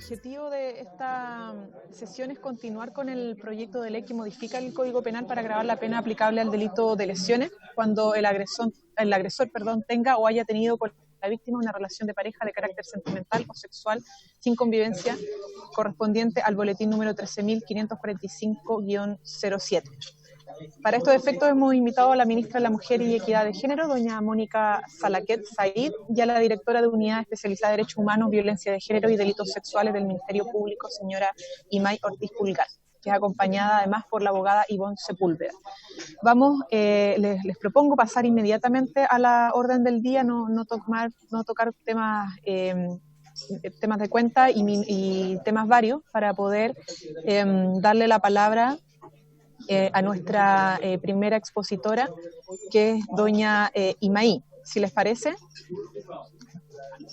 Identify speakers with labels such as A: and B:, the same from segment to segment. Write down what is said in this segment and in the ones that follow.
A: objetivo de esta sesión es continuar con el proyecto de ley que modifica el Código Penal para agravar la pena aplicable al delito de lesiones cuando el agresor tenga o haya tenido con la víctima una relación de pareja de carácter sentimental o sexual sin convivencia correspondiente al boletín número 13.545-07. Para estos efectos hemos invitado a la ministra de la Mujer y Equidad de Género, doña Mónica Salaquet Said, y a la directora de Unidad Especializada de Derechos Humanos, Violencia de Género y Delitos Sexuales del Ministerio Público, señora Imay Ortiz Pulgar, que es acompañada además por la abogada Ivonne Sepúlveda. Les propongo pasar inmediatamente a la orden del día, no tocar temas de cuenta y temas varios para poder darle la palabra a nuestra primera expositora, que es doña Imay, si les parece,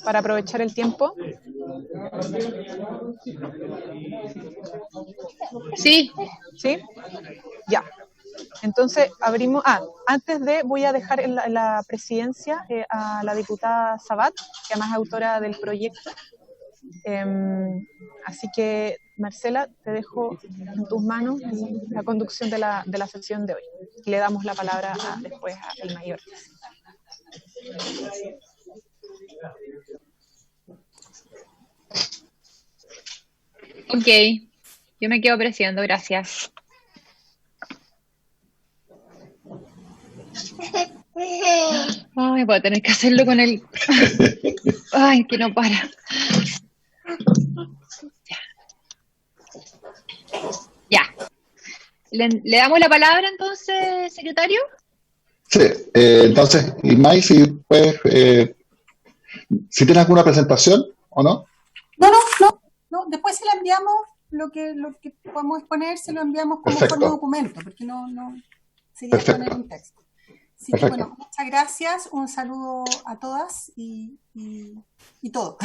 A: para aprovechar el tiempo.
B: Sí.
A: ¿Sí? Ya. Entonces abrimos. Voy a dejar en la presidencia a la diputada Sabat, que además es autora del proyecto. Así que, Marcela, te dejo en tus manos la conducción de la sesión de hoy. Le damos la palabra después a el mayor.
B: Ok, yo me quedo presidiendo, gracias. Ay, voy a tener que hacerlo con el... Ay, que no para. Ya. ¿Le damos la palabra entonces, secretario?
C: Sí, entonces, Imay, si puedes, si tienes alguna presentación o no.
D: No, después se la enviamos, lo que podemos exponer, se lo enviamos como
C: Perfecto.
D: forma de documento, porque no sería
C: Perfecto.
D: poner un texto. Así
C: Perfecto.
D: que bueno, muchas gracias, un saludo a todas y todo.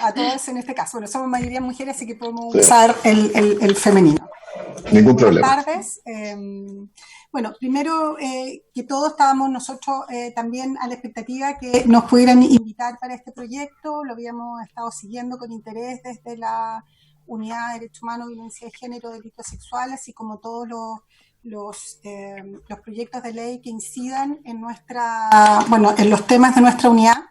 D: a todos en este caso. Bueno, somos mayoría mujeres, así que podemos usar el femenino.
C: Ningún problema.
D: Buenas tardes. Bueno, primero que todo estábamos nosotros también a la expectativa que nos pudieran invitar para este proyecto. Lo habíamos estado siguiendo con interés desde la Unidad de Derechos Humanos, Violencia de Género, Delitos Sexuales, así como todos los proyectos de ley que incidan en en los temas de nuestra unidad,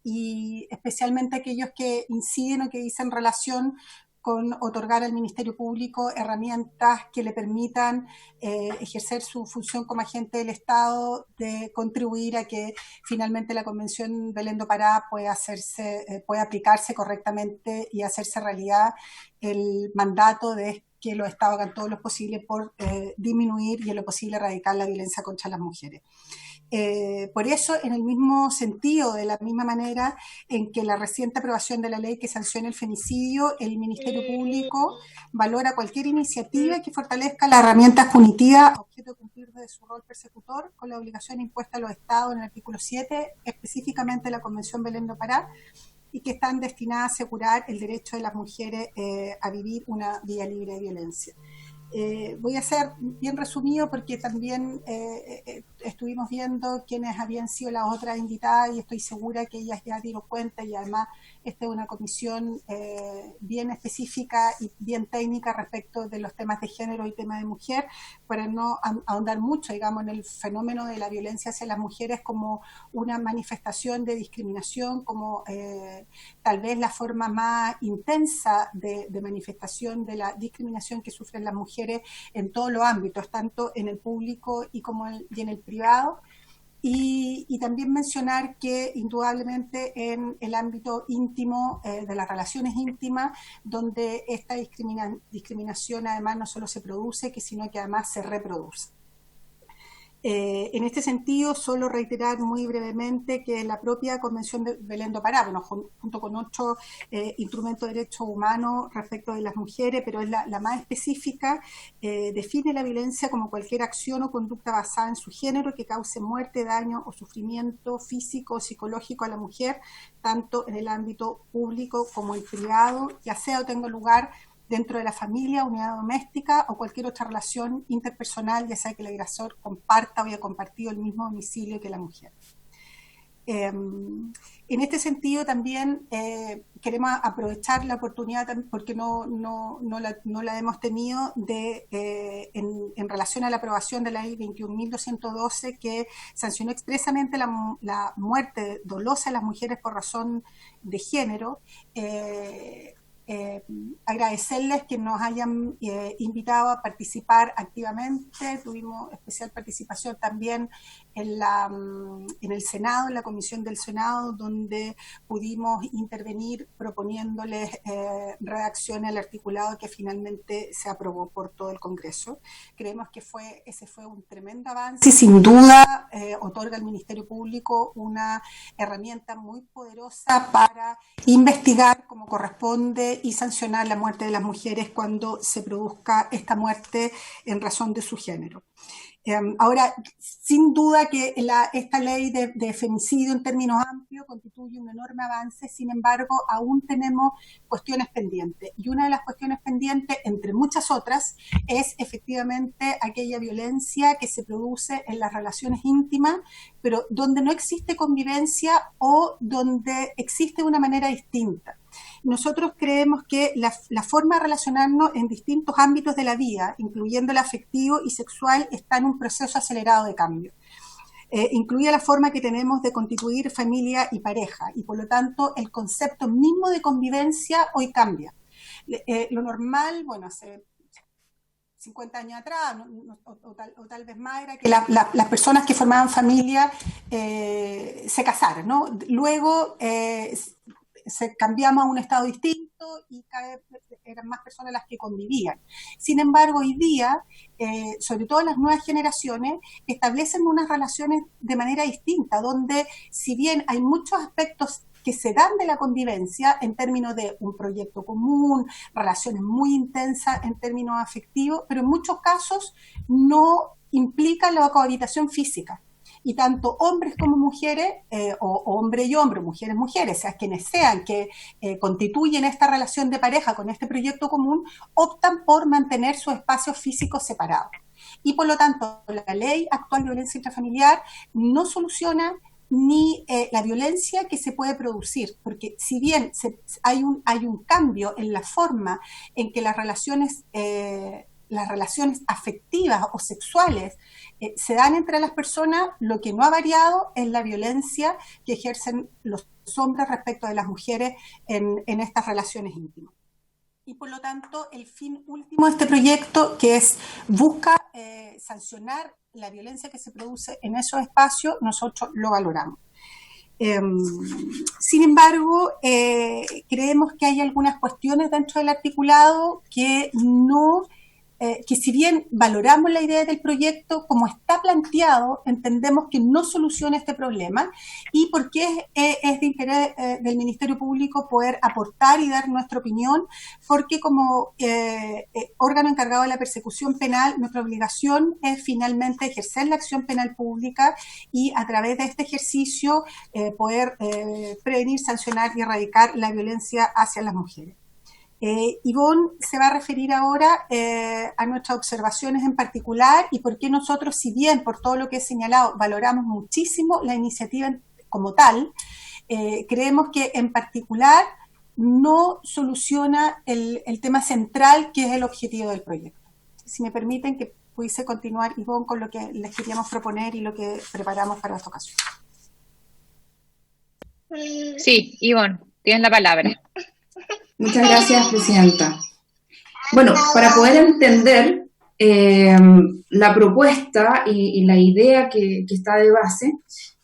D: y especialmente aquellos que inciden o que dicen relación con otorgar al Ministerio Público herramientas que le permitan ejercer su función como agente del Estado, de contribuir a que finalmente la Convención Belén do Pará pueda aplicarse correctamente y hacerse realidad el mandato de que los Estados hagan todo lo posible por disminuir y en lo posible erradicar la violencia contra las mujeres. Por eso, en el mismo sentido, de la misma manera en que la reciente aprobación de la ley que sanciona el femicidio, el Ministerio Público valora cualquier iniciativa que fortalezca las herramientas punitivas a objeto de cumplir de su rol persecutor con la obligación impuesta a los Estados en el artículo 7, específicamente la Convención Belén do Pará, y que están destinadas a asegurar el derecho de las mujeres a vivir una vida libre de violencia. Voy a ser bien resumido porque también estuvimos viendo quiénes habían sido las otras invitadas y estoy segura que ellas ya dieron cuenta, y además esta es una comisión bien específica y bien técnica respecto de los temas de género y temas de mujer, para no ahondar mucho, digamos, en el fenómeno de la violencia hacia las mujeres como una manifestación de discriminación, como tal vez la forma más intensa de manifestación de la discriminación que sufren las mujeres en todos los ámbitos, tanto en el público y en el privado. Y también mencionar que indudablemente en el ámbito íntimo, de las relaciones íntimas, donde esta discriminación además no solo se produce, sino que además se reproduce. En este sentido, solo reiterar muy brevemente que la propia Convención de Belén do Pará, junto con otros instrumentos de derechos humanos respecto de las mujeres, pero es la más específica, define la violencia como cualquier acción o conducta basada en su género que cause muerte, daño o sufrimiento físico o psicológico a la mujer, tanto en el ámbito público como el privado, ya sea o tenga lugar dentro de la familia, unidad doméstica o cualquier otra relación interpersonal, ya sea que el agresor comparta o haya compartido el mismo domicilio que la mujer. En este sentido también queremos aprovechar la oportunidad, porque no la hemos tenido, en relación a la aprobación de la ley 21.212, que sancionó expresamente la muerte dolosa de las mujeres por razón de género. Agradecerles que nos hayan invitado a participar activamente. Tuvimos especial participación también en el Senado, en la comisión del Senado, donde pudimos intervenir proponiéndoles redacciones al articulado que finalmente se aprobó por todo el Congreso. Creemos que ese fue un tremendo avance y sin duda otorga al Ministerio Público una herramienta muy poderosa para investigar como corresponde y sancionar la muerte de las mujeres cuando se produzca esta muerte en razón de su género. Ahora, sin duda que esta ley de femicidio en términos amplios constituye un enorme avance. Sin embargo, aún tenemos cuestiones pendientes. Y una de las cuestiones pendientes, entre muchas otras, es efectivamente aquella violencia que se produce en las relaciones íntimas, pero donde no existe convivencia o donde existe de una manera distinta. Nosotros creemos que la forma de relacionarnos en distintos ámbitos de la vida, incluyendo el afectivo y sexual, está en un proceso acelerado de cambio. Incluye la forma que tenemos de constituir familia y pareja, y por lo tanto el concepto mismo de convivencia hoy cambia. Lo normal, bueno, hace 50 años atrás, o tal vez más, era que las personas que formaban familia se casaran, ¿no? Luego cambiamos a un estado distinto y cada vez eran más personas las que convivían. Sin embargo, hoy día, sobre todo las nuevas generaciones, establecen unas relaciones de manera distinta, donde si bien hay muchos aspectos que se dan de la convivencia en términos de un proyecto común, relaciones muy intensas en términos afectivos, pero en muchos casos no implica la cohabitación física. Y tanto hombres como mujeres, o hombre y hombre, mujeres, sea quienes sean que constituyen esta relación de pareja con este proyecto común, optan por mantener sus espacios físicos separados. Y por lo tanto, la ley actual de violencia intrafamiliar no soluciona ni la violencia que se puede producir, porque si bien hay un cambio en la forma en que las relaciones afectivas o sexuales se dan entre las personas, lo que no ha variado es la violencia que ejercen los hombres respecto de las mujeres en estas relaciones íntimas. Y por lo tanto, el fin último de este proyecto, que busca sancionar la violencia que se produce en esos espacios, nosotros lo valoramos. Sin embargo, creemos que hay algunas cuestiones dentro del articulado que que si bien valoramos la idea del proyecto, como está planteado, entendemos que no soluciona este problema, y porque es de interés del Ministerio Público poder aportar y dar nuestra opinión, porque como órgano encargado de la persecución penal, nuestra obligación es finalmente ejercer la acción penal pública y a través de este ejercicio poder prevenir, sancionar y erradicar la violencia hacia las mujeres. Ivonne se va a referir ahora a nuestras observaciones en particular y por qué nosotros, si bien por todo lo que he señalado, valoramos muchísimo la iniciativa como tal, creemos que en particular no soluciona el tema central, que es el objetivo del proyecto. Si me permiten que pudiese continuar, Ivonne, con lo que les queríamos proponer y lo que preparamos para esta ocasión.
B: Sí, Ivonne, tienes la palabra.
E: Muchas gracias, Presidenta. Bueno, para poder entender la propuesta y la idea que está de base,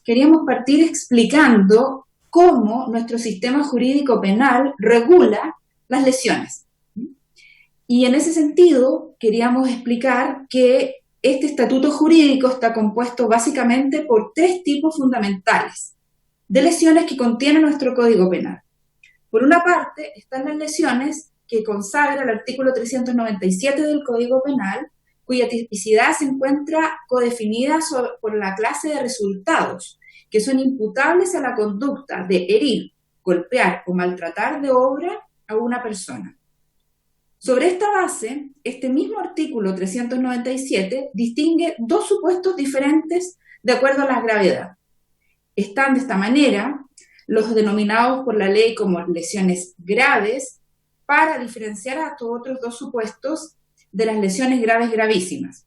E: queríamos partir explicando cómo nuestro sistema jurídico penal regula las lesiones. Y en ese sentido, queríamos explicar que este estatuto jurídico está compuesto básicamente por 3 tipos fundamentales de lesiones que contiene nuestro Código Penal. Por una parte, están las lesiones que consagra el artículo 397 del Código Penal, cuya tipicidad se encuentra codefinida por la clase de resultados, que son imputables a la conducta de herir, golpear o maltratar de obra a una persona. Sobre esta base, este mismo artículo 397 distingue 2 supuestos diferentes de acuerdo a la gravedad. están de esta manera los denominados por la ley como lesiones graves, para diferenciar a estos otros dos supuestos de las lesiones graves gravísimas.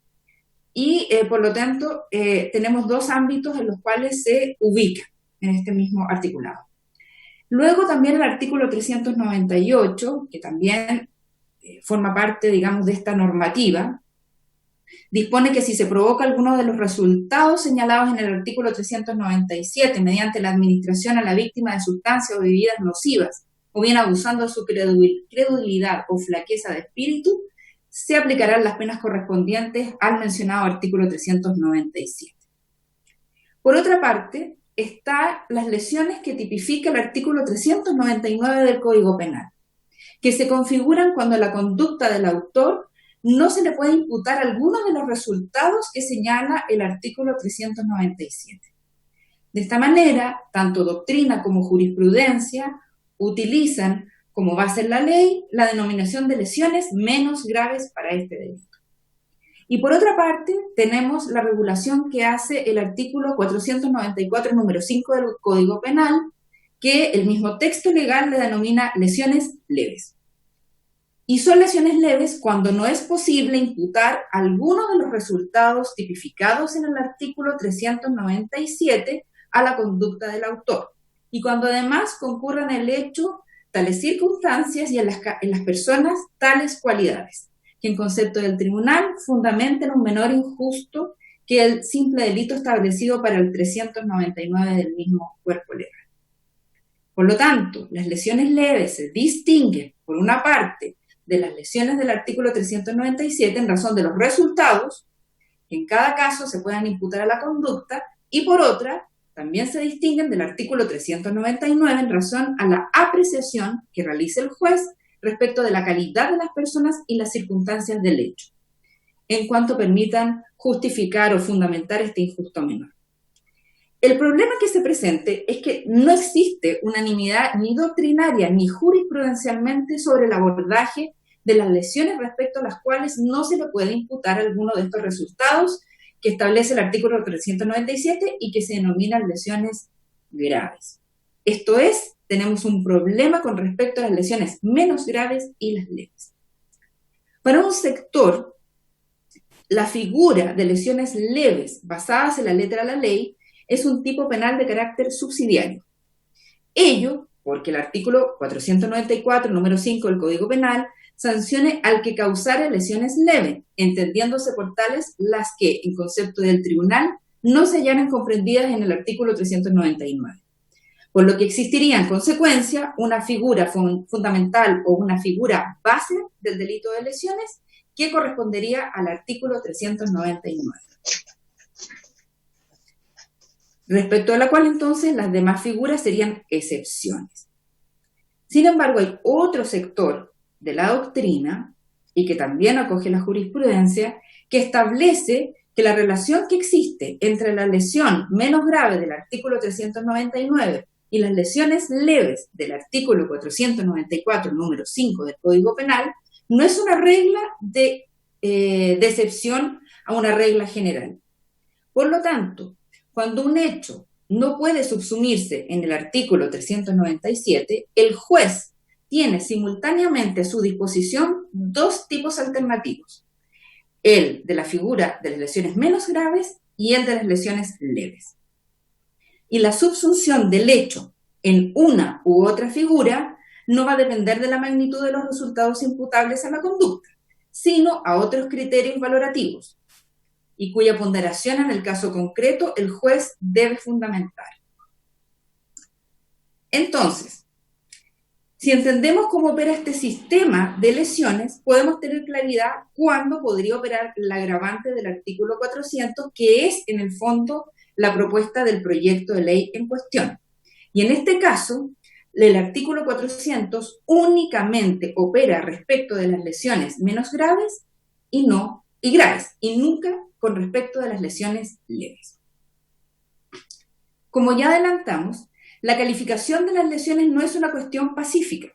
E: Y por lo tanto tenemos dos ámbitos en los cuales se ubican en este mismo articulado. Luego también el artículo 398, que también forma parte, digamos, de esta normativa, dispone que si se provoca alguno de los resultados señalados en el artículo 397 mediante la administración a la víctima de sustancias o bebidas nocivas, o bien abusando de su credulidad o flaqueza de espíritu, se aplicarán las penas correspondientes al mencionado artículo 397. Por otra parte, están las lesiones que tipifica el artículo 399 del Código Penal, que se configuran cuando la conducta del autor no se le puede imputar alguno de los resultados que señala el artículo 397. De esta manera, tanto doctrina como jurisprudencia utilizan como base en la ley la denominación de lesiones menos graves para este delito. Y por otra parte, tenemos la regulación que hace el artículo 494, número 5 del Código Penal, que el mismo texto legal le denomina lesiones leves. Y son lesiones leves cuando no es posible imputar alguno de los resultados tipificados en el artículo 397 a la conducta del autor, y cuando además concurran en el hecho tales circunstancias y en las personas tales cualidades, que en concepto del tribunal fundamenten un menor injusto que el simple delito establecido para el 399 del mismo cuerpo legal. Por lo tanto, las lesiones leves se distinguen, por una parte, de las lesiones del artículo 397 en razón de los resultados, que en cada caso se puedan imputar a la conducta, y por otra, también se distinguen del artículo 399 en razón a la apreciación que realice el juez respecto de la calidad de las personas y las circunstancias del hecho, en cuanto permitan justificar o fundamentar este injusto menor. El problema que se presente es que no existe unanimidad ni doctrinaria ni jurisprudencialmente sobre el abordaje de las lesiones respecto a las cuales no se le puede imputar alguno de estos resultados que establece el artículo 397 y que se denominan lesiones graves. Esto es, tenemos un problema con respecto a las lesiones menos graves y las leves. Para un sector, la figura de lesiones leves basadas en la letra de la ley es un tipo penal de carácter subsidiario. Ello porque el artículo 494, número 5 del Código Penal, sancione al que causare lesiones leves, entendiéndose por tales las que, en concepto del tribunal, no se hallaran comprendidas en el artículo 399. Por lo que existiría, en consecuencia, una figura fundamental o una figura base del delito de lesiones que correspondería al artículo 399. Respecto a la cual, entonces, las demás figuras serían excepciones. Sin embargo, hay otro sector de la doctrina, y que también acoge la jurisprudencia, que establece que la relación que existe entre la lesión menos grave del artículo 399 y las lesiones leves del artículo 494, número 5 del Código Penal, no es una regla de excepción a una regla general. Por lo tanto, cuando un hecho no puede subsumirse en el artículo 397, el juez tiene simultáneamente a su disposición dos tipos alternativos: el de la figura de las lesiones menos graves y el de las lesiones leves. Y la subsunción del hecho en una u otra figura no va a depender de la magnitud de los resultados imputables a la conducta, sino a otros criterios valorativos, y cuya ponderación en el caso concreto el juez debe fundamentar. Entonces, si entendemos cómo opera este sistema de lesiones, podemos tener claridad cuándo podría operar el agravante del artículo 400, que es, en el fondo, la propuesta del proyecto de ley en cuestión. Y en este caso, el artículo 400 únicamente opera respecto de las lesiones menos graves y graves, y nunca con respecto de las lesiones leves. Como ya adelantamos, la calificación de las lesiones no es una cuestión pacífica,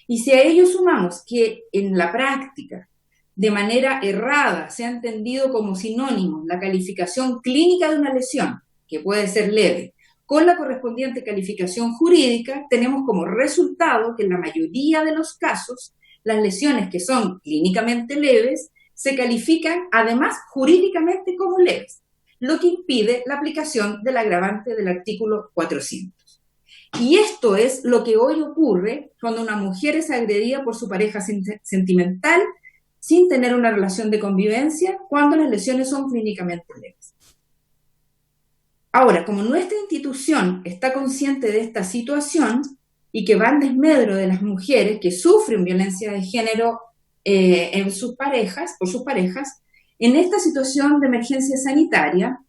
E: y si a ello sumamos que en la práctica, de manera errada, se ha entendido como sinónimo la calificación clínica de una lesión, que puede ser leve, con la correspondiente calificación jurídica, tenemos como resultado que en la mayoría de los casos, las lesiones que son clínicamente leves se califican además jurídicamente como leves, lo que impide la aplicación del agravante del artículo 400. Y esto es lo que hoy ocurre cuando una mujer es agredida por su pareja sentimental sin tener una relación de convivencia, cuando las lesiones son clínicamente leves. Ahora, como nuestra institución está consciente de esta situación y que va en desmedro de las mujeres que sufren violencia de género por sus parejas, en esta situación de emergencia sanitaria,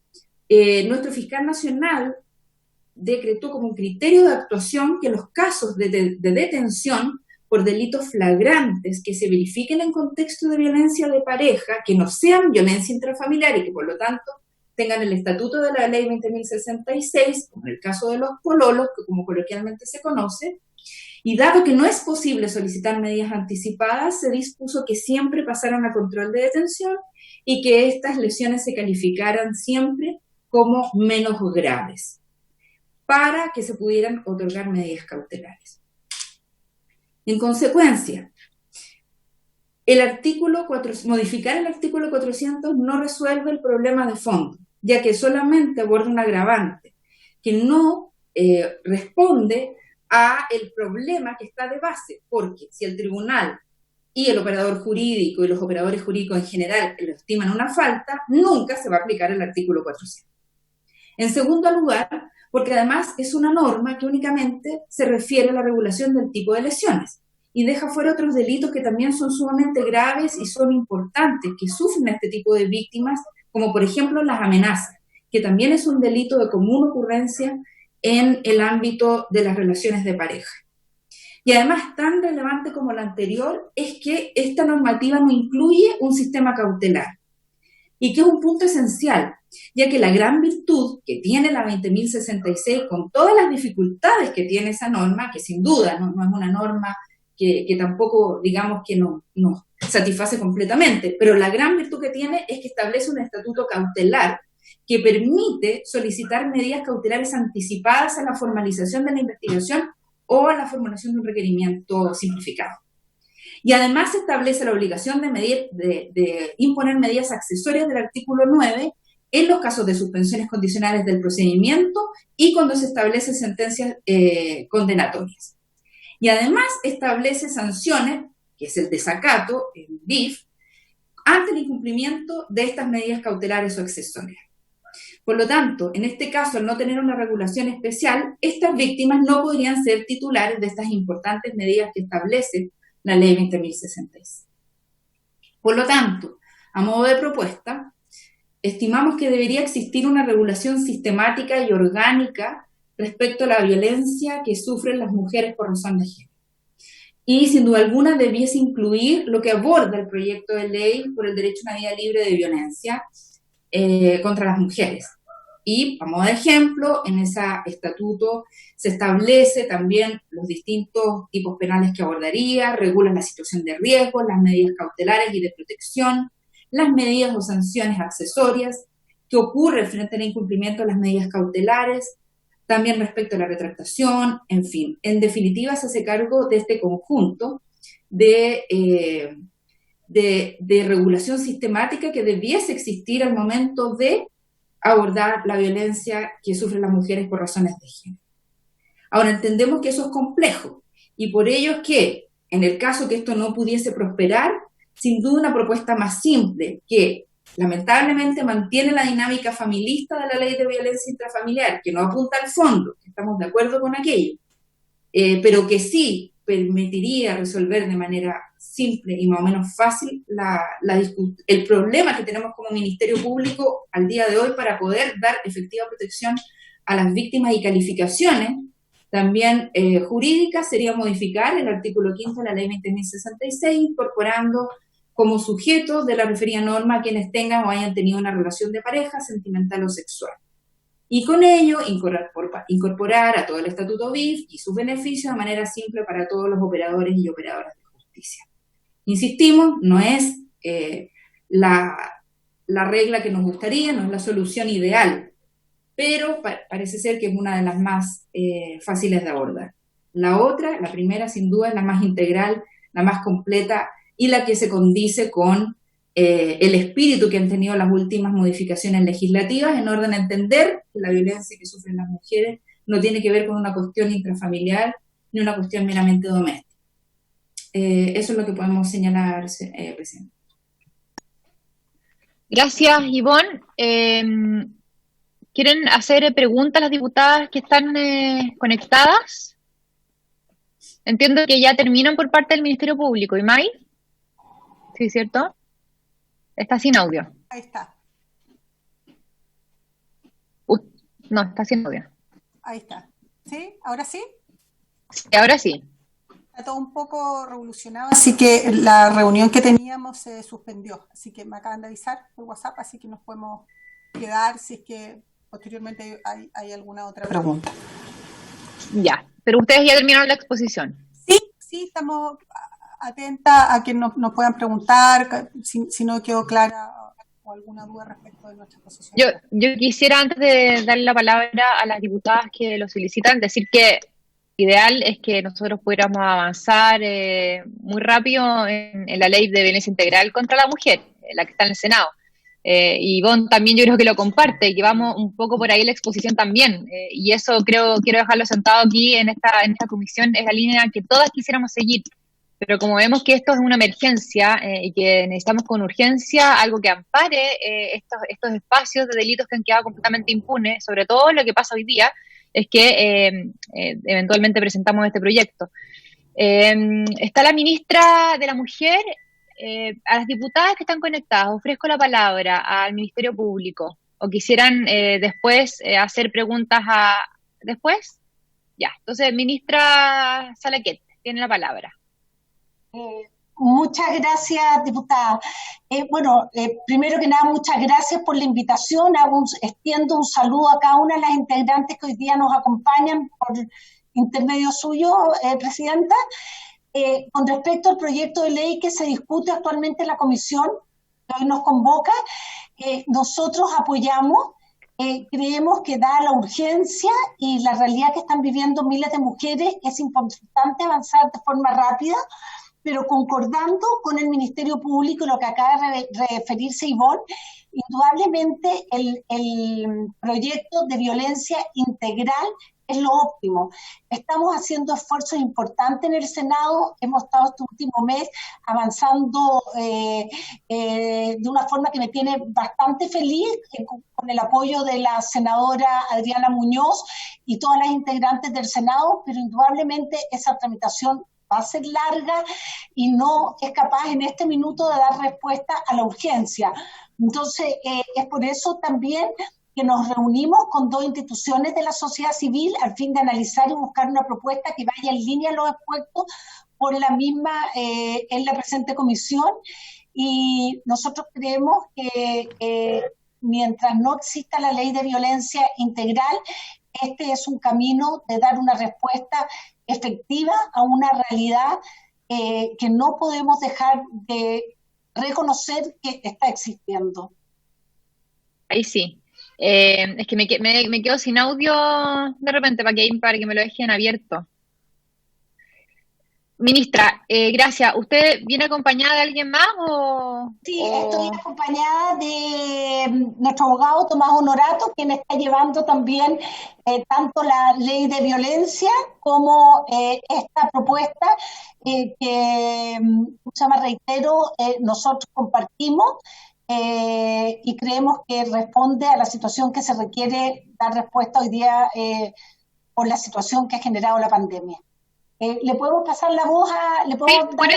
E: nuestro fiscal nacional decretó como un criterio de actuación que los casos de detención por delitos flagrantes que se verifiquen en contexto de violencia de pareja, que no sean violencia intrafamiliar y que por lo tanto tengan el estatuto de la ley 20.066, como en el caso de los pololos, que como coloquialmente se conoce, y dado que no es posible solicitar medidas anticipadas, se dispuso que siempre pasaran a control de detención y que estas lesiones se calificaran siempre como menos graves, para que se pudieran otorgar medidas cautelares. En consecuencia, modificar el artículo 400 no resuelve el problema de fondo, ya que solamente aborda un agravante que no responde a el problema que está de base, porque si el tribunal y el operador jurídico y los operadores jurídicos en general lo estiman una falta, nunca se va a aplicar el artículo 400. En segundo lugar, porque además es una norma que únicamente se refiere a la regulación del tipo de lesiones y deja fuera otros delitos que también son sumamente graves y son importantes, que sufren a este tipo de víctimas, como por ejemplo las amenazas, que también es un delito de común ocurrencia en el ámbito de las relaciones de pareja. Y además, tan relevante como la anterior, es que esta normativa no incluye un sistema cautelar, y que es un punto esencial, ya que la gran virtud que tiene la 20.066, con todas las dificultades que tiene esa norma, que sin duda no es una norma que tampoco, digamos, que nos satisface completamente, pero la gran virtud que tiene es que establece un estatuto cautelar que permite solicitar medidas cautelares anticipadas a la formalización de la investigación o a la formulación de un requerimiento simplificado. Y además establece la obligación de imponer medidas accesorias del artículo 9 en los casos de suspensiones condicionales del procedimiento y cuando se establecen sentencias condenatorias. Y además establece sanciones, que es el desacato, el DIF, ante el incumplimiento de estas medidas cautelares o accesorias. Por lo tanto, en este caso, al no tener una regulación especial, estas víctimas no podrían ser titulares de estas importantes medidas que establece la ley 20.066. Por lo tanto, a modo de propuesta, estimamos que debería existir una regulación sistemática y orgánica respecto a la violencia que sufren las mujeres por razón de género. Y sin duda alguna debiese incluir lo que aborda el proyecto de ley por el derecho a una vida libre de violencia contra las mujeres. Y, a modo de ejemplo, en ese estatuto se establece también los distintos tipos penales que abordaría, regula la situación de riesgo, las medidas cautelares y de protección, las medidas o sanciones accesorias, qué ocurre frente al incumplimiento de las medidas cautelares, también respecto a la retractación, en fin. En definitiva, se hace cargo de este conjunto de regulación sistemática que debiese existir al momento de abordar la violencia que sufren las mujeres por razones de género. Ahora, entendemos que eso es complejo y por ello es que, en el caso que esto no pudiese prosperar, sin duda una propuesta más simple que lamentablemente mantiene la dinámica familista de la ley de violencia intrafamiliar, que no apunta al fondo, que estamos de acuerdo con aquello, pero que sí permitiría resolver de manera simple y más o menos fácil el problema que tenemos como Ministerio Público al día de hoy para poder dar efectiva protección a las víctimas y calificaciones también jurídicas, sería modificar el artículo 15 de la ley 20.066, incorporando como sujetos de la referida norma a quienes tengan o hayan tenido una relación de pareja sentimental o sexual. Y con ello incorporar a todo el estatuto BIF y sus beneficios de manera simple para todos los operadores y operadoras de justicia. Insistimos, no es la regla que nos gustaría, no es la solución ideal, pero parece ser que es una de las más fáciles de abordar. La otra, la primera sin duda, es la más integral, la más completa y la que se condice con el espíritu que han tenido las últimas modificaciones legislativas en orden a entender que la violencia que sufren las mujeres no tiene que ver con una cuestión intrafamiliar ni una cuestión meramente doméstica. Eso es lo que podemos señalar, Presidente.
B: Gracias, Ivonne. ¿Quieren hacer preguntas las diputadas que están conectadas? Entiendo que ya terminan por parte del Ministerio Público. ¿Y May? Sí, ¿cierto? Está sin audio.
D: Ahí está,
B: No, está sin audio.
D: ahí está. ¿Sí? ¿Ahora sí?
B: Sí, ahora sí.
D: Está todo un poco revolucionado, así que la reunión que teníamos se suspendió. Así que me acaban de avisar por WhatsApp, así que nos podemos quedar si es que posteriormente hay alguna otra pregunta.
B: Ya, pero ustedes ya terminaron la exposición.
D: Sí, estamos atentas a que nos puedan preguntar si no quedó clara o alguna duda respecto de nuestra posición.
B: Yo quisiera, antes de darle la palabra a las diputadas que lo solicitan, decir que ideal es que nosotros pudiéramos avanzar muy rápido en la ley de violencia integral contra la mujer, la que está en el Senado. Y Ivonne también yo creo que lo comparte, llevamos un poco por ahí la exposición también, y eso quiero dejarlo sentado aquí en esta comisión, es la línea que todas quisiéramos seguir, pero como vemos que esto es una emergencia y que necesitamos con urgencia algo que ampare estos espacios de delitos que han quedado completamente impunes, sobre todo lo que pasa hoy día, es que eventualmente presentamos este proyecto. Está la ministra de la Mujer. A las diputadas que están conectadas, ofrezco la palabra al Ministerio Público, o quisieran después hacer preguntas ¿Después? Ya, entonces, ministra Salaquet, tiene la palabra.
F: Muchas gracias, diputada. Primero que nada, muchas gracias por la invitación. Extiendo un saludo a cada una de las integrantes que hoy día nos acompañan por intermedio suyo, Presidenta. Con respecto al proyecto de ley que se discute actualmente en la comisión, que hoy nos convoca, nosotros apoyamos, creemos que dada la urgencia y la realidad que están viviendo miles de mujeres, es importante avanzar de forma rápida, pero concordando con el Ministerio Público y lo que acaba de referirse Ivonne, indudablemente el proyecto de violencia integral es lo óptimo. Estamos haciendo esfuerzos importantes en el Senado, hemos estado este último mes avanzando de una forma que me tiene bastante feliz, con el apoyo de la senadora Adriana Muñoz y todas las integrantes del Senado, pero indudablemente esa tramitación va a ser larga y no es capaz en este minuto de dar respuesta a la urgencia. Entonces, es por eso también que nos reunimos con dos instituciones de la sociedad civil al fin de analizar y buscar una propuesta que vaya en línea a los expuestos por la misma en la presente comisión, y nosotros creemos que mientras no exista la ley de violencia integral, este es un camino de dar una respuesta efectiva a una realidad que no podemos dejar de reconocer que está existiendo.
B: Ahí sí. Es que me quedo sin audio de repente para que me lo dejen abierto. Ministra, gracias. ¿Usted viene acompañada de alguien más o...?
F: Sí, estoy acompañada de nuestro abogado Tomás Honorato, quien está llevando también tanto la ley de violencia como esta propuesta que, reitero, nosotros compartimos y creemos que responde a la situación que se requiere dar respuesta hoy día por la situación que ha generado la pandemia. ¿Le podemos pasar la voz a...? ¿Le podemos
B: Sí, por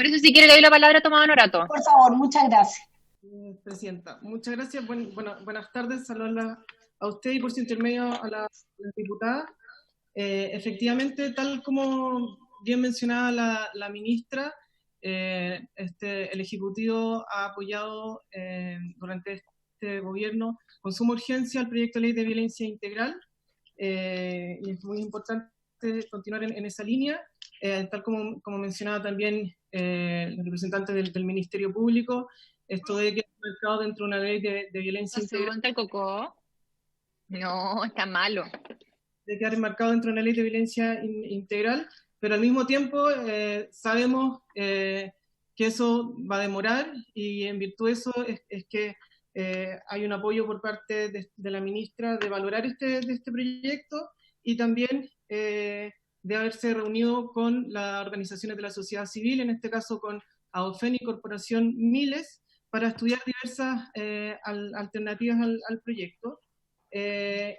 B: eso, si quiere le doy la palabra a Tomás Honorato.
F: Por favor, muchas gracias.
G: Presidenta, muchas gracias. Buenas tardes, saludos a usted y por su intermedio a la diputada. Efectivamente, tal como bien mencionaba la ministra, el Ejecutivo ha apoyado durante este gobierno con suma urgencia el proyecto de ley de violencia integral, y es muy importante continuar en esa línea, tal como mencionaba también el representante del Ministerio Público, esto de que está marcado dentro de una ley de violencia integral.
B: El Coco. No, está malo.
G: De quedar enmarcado dentro de una ley de violencia integral, pero al mismo tiempo sabemos que eso va a demorar, y en virtud de eso es que hay un apoyo por parte de la ministra de valorar de este proyecto, y también de haberse reunido con las organizaciones de la sociedad civil, en este caso con AOFEN y Corporación Miles, para estudiar diversas alternativas al proyecto.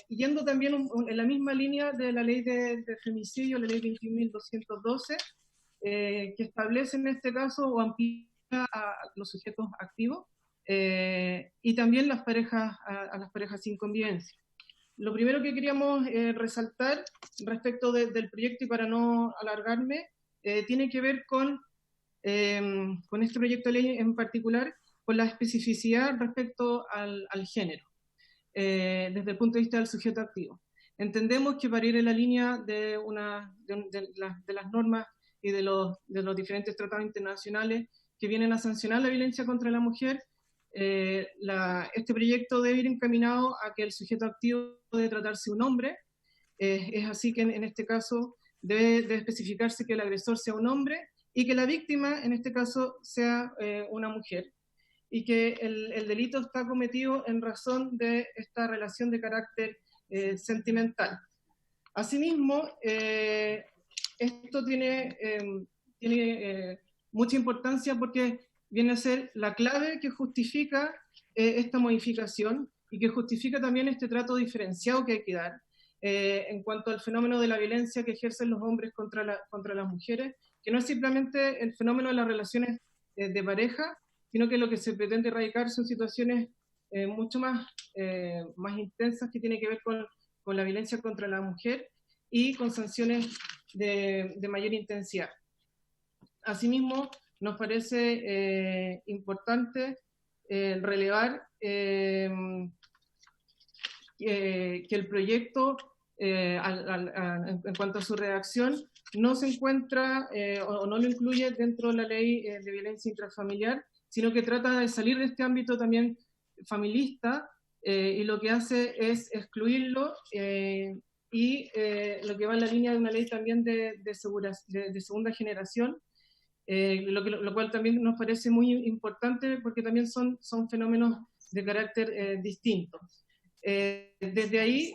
G: Yendo también en la misma línea de la ley de femicidio, la ley 21.212, que establece en este caso o amplía a los sujetos activos, y también las parejas, a las parejas sin convivencia. Lo primero que queríamos resaltar respecto del proyecto, y para no alargarme, tiene que ver con este proyecto de ley en particular, con la especificidad respecto al género. Desde el punto de vista del sujeto activo. Entendemos que para ir en la línea de las normas y de los diferentes tratados internacionales que vienen a sancionar la violencia contra la mujer, este proyecto debe ir encaminado a que el sujeto activo debe tratarse un hombre. Es así que en este caso debe especificarse que el agresor sea un hombre y que la víctima en este caso sea una mujer, y que el delito está cometido en razón de esta relación de carácter sentimental. Asimismo, esto tiene mucha importancia porque viene a ser la clave que justifica esta modificación, y que justifica también este trato diferenciado que hay que dar en cuanto al fenómeno de la violencia que ejercen los hombres contra las mujeres, que no es simplemente el fenómeno de las relaciones de pareja, sino que lo que se pretende erradicar son situaciones mucho más intensas, que tienen que ver con la violencia contra la mujer y con sanciones de mayor intensidad. Asimismo, nos parece importante relevar que el proyecto, en cuanto a su redacción, no se encuentra o no lo incluye dentro de la ley de violencia intrafamiliar, sino que trata de salir de este ámbito también familista, y lo que hace es excluirlo, y lo que va en la línea de una ley también de segunda generación, lo cual también nos parece muy importante porque también son fenómenos de carácter distinto. Desde ahí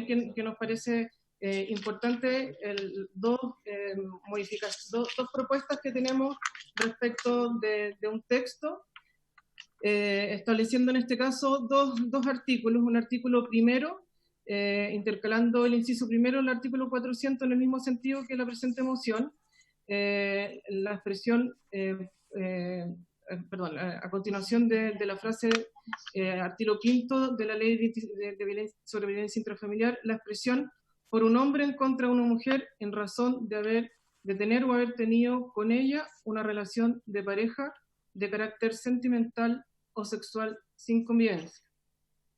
G: que nos parece importante dos propuestas que tenemos respecto de un texto, estableciendo en este caso dos artículos. Un artículo primero, intercalando el inciso primero, el artículo 400 en el mismo sentido que la presente moción, la expresión, a continuación de la frase artículo quinto de la ley sobre violencia intrafamiliar, la expresión por un hombre en contra de una mujer en razón de tener o haber tenido con ella una relación de pareja de carácter sentimental o sexual sin convivencia.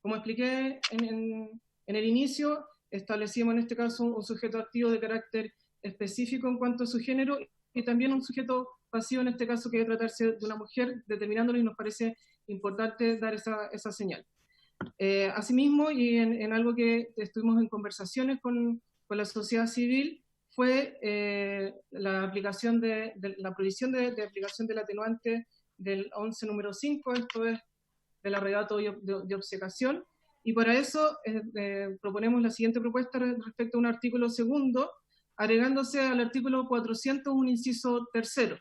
G: Como expliqué en el inicio, establecimos en este caso un sujeto activo de carácter específico en cuanto a su género, y también un sujeto pasivo, en este caso que debe tratarse de una mujer, determinándolo, y nos parece importante dar esa señal. Asimismo, y en algo que estuvimos en conversaciones con la sociedad civil, fue la aplicación la prohibición de aplicación del atenuante del 11 número 5, esto es del arrebato de obcecación, y para eso proponemos la siguiente propuesta respecto a un artículo segundo, agregándose al artículo 400 un inciso tercero.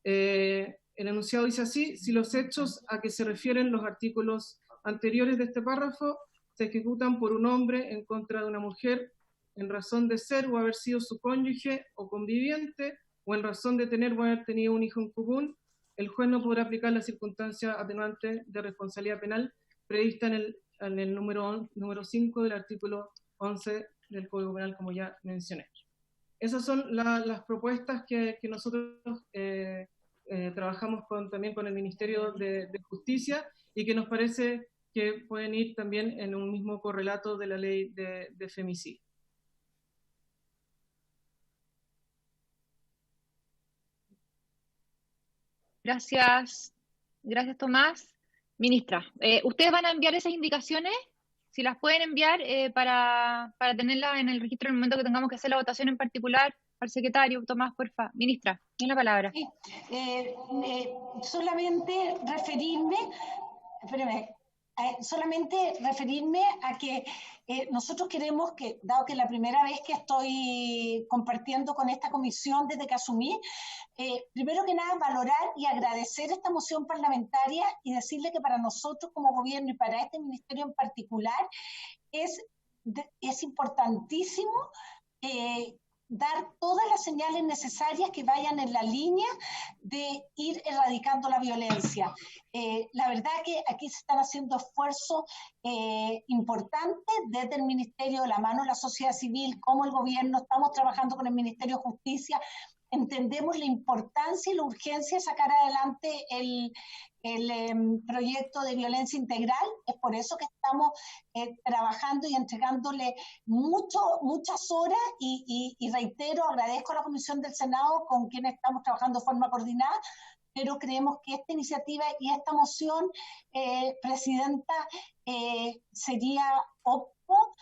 G: El enunciado dice así: si los hechos a que se refieren los artículos anteriores de este párrafo se ejecutan por un hombre en contra de una mujer en razón de ser o haber sido su cónyuge o conviviente, o en razón de tener o haber tenido un hijo en común, el juez no podrá aplicar la circunstancia atenuante de responsabilidad penal prevista en el número 5 del artículo 11 del Código Penal, como ya mencioné. Esas son las propuestas que nosotros trabajamos también con el Ministerio de Justicia, y que nos parece que pueden ir también en un mismo correlato de la ley de femicidio.
B: Gracias, Tomás. Ministra, ¿ustedes van a enviar esas indicaciones? Si las pueden enviar para tenerlas en el registro en el momento que tengamos que hacer la votación en particular, al secretario, Tomás, porfa. Ministra, tiene la palabra.
F: Sí, solamente referirme, espérame, solamente referirme a que nosotros queremos que, dado que es la primera vez que estoy compartiendo con esta comisión desde que asumí, primero que nada valorar y agradecer esta moción parlamentaria y decirle que para nosotros como gobierno y para este ministerio en particular es importantísimo dar todas las señales necesarias que vayan en la línea de ir erradicando la violencia. La verdad que aquí se están haciendo esfuerzos importantes desde el Ministerio, de la mano de la sociedad civil, como el gobierno, estamos trabajando con el Ministerio de Justicia. Entendemos la importancia y la urgencia de sacar adelante el proyecto de violencia integral. Es por eso que estamos trabajando y entregándole muchas horas y reitero, agradezco a la Comisión del Senado con quien estamos trabajando de forma coordinada, pero creemos que esta iniciativa y esta moción, Presidenta, sería óptimo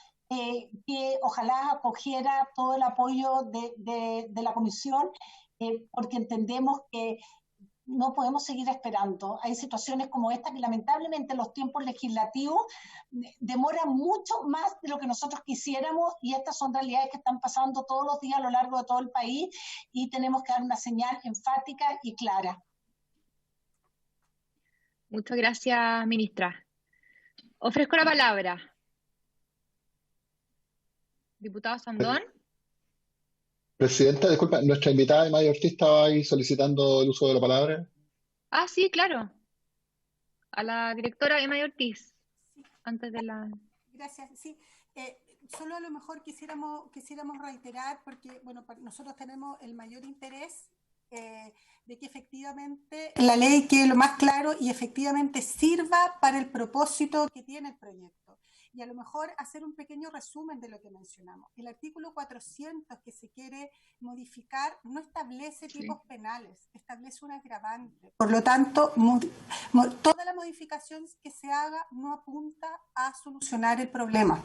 F: que ojalá acogiera todo el apoyo de la Comisión, porque entendemos que no podemos seguir esperando. Hay situaciones como esta que lamentablemente los tiempos legislativos demoran mucho más de lo que nosotros quisiéramos, y estas son realidades que están pasando todos los días a lo largo de todo el país y tenemos que dar una señal enfática y clara.
B: Muchas gracias, ministra. Ofrezco la palabra. Diputado Sandón.
C: Presidenta, disculpa, nuestra invitada Imai Ortiz estaba ahí solicitando el uso de la palabra.
B: Ah, sí, claro. A la directora Imai Ortiz. Sí. Antes de la...
D: Gracias, sí. Solo a lo mejor quisiéramos reiterar, porque bueno, nosotros tenemos el mayor interés de que efectivamente la ley quede lo más claro y efectivamente sirva para el propósito que tiene el proyecto. Y a lo mejor hacer un pequeño resumen de lo que mencionamos. El artículo 400 que se quiere modificar no establece tipos penales, establece un agravante. Por lo tanto, toda la modificación que se haga no apunta a solucionar el problema.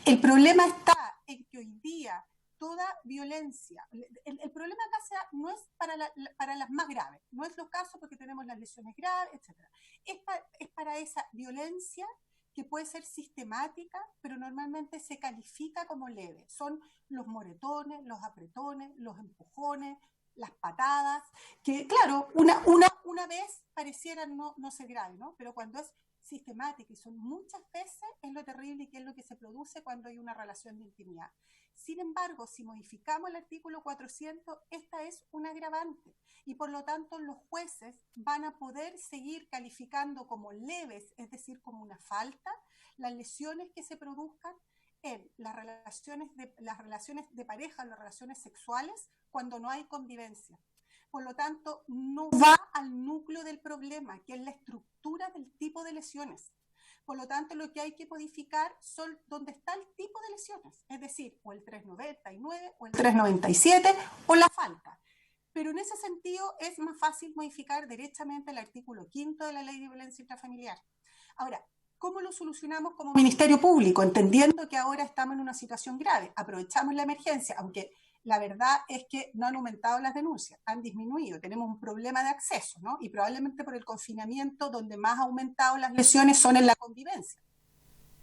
D: El problema está en que hoy día toda violencia, el problema acá no es para las más graves, no es los casos porque tenemos las lesiones graves, etc. Es para esa violencia que puede ser sistemática, pero normalmente se califica como leve. Son los moretones, los apretones, los empujones, las patadas, que claro, una vez parecieran no ser grave, ¿no? Pero cuando es sistemática y son muchas veces, es lo terrible y que es lo que se produce cuando hay una relación de intimidad. Sin embargo, si modificamos el artículo 400, esta es un agravante y por lo tanto los jueces van a poder seguir calificando como leves, es decir, como una falta, las lesiones que se produzcan en las relaciones de pareja, las relaciones sexuales, cuando no hay convivencia. Por lo tanto, no va al núcleo del problema, que es la estructura del tipo de lesiones. Por lo tanto, lo que hay que modificar son dónde está el tipo de lesiones, es decir, o el 399, o el 397, o la falta. Pero en ese sentido es más fácil modificar derechamente el artículo 5 de la Ley de Violencia Intrafamiliar. Ahora, ¿cómo lo solucionamos como Ministerio Público? Entendiendo que ahora estamos en una situación grave, aprovechamos la emergencia, aunque la verdad es que no han aumentado las denuncias, han disminuido, tenemos un problema de acceso, ¿no? Y probablemente por el confinamiento donde más ha aumentado las lesiones son en la convivencia,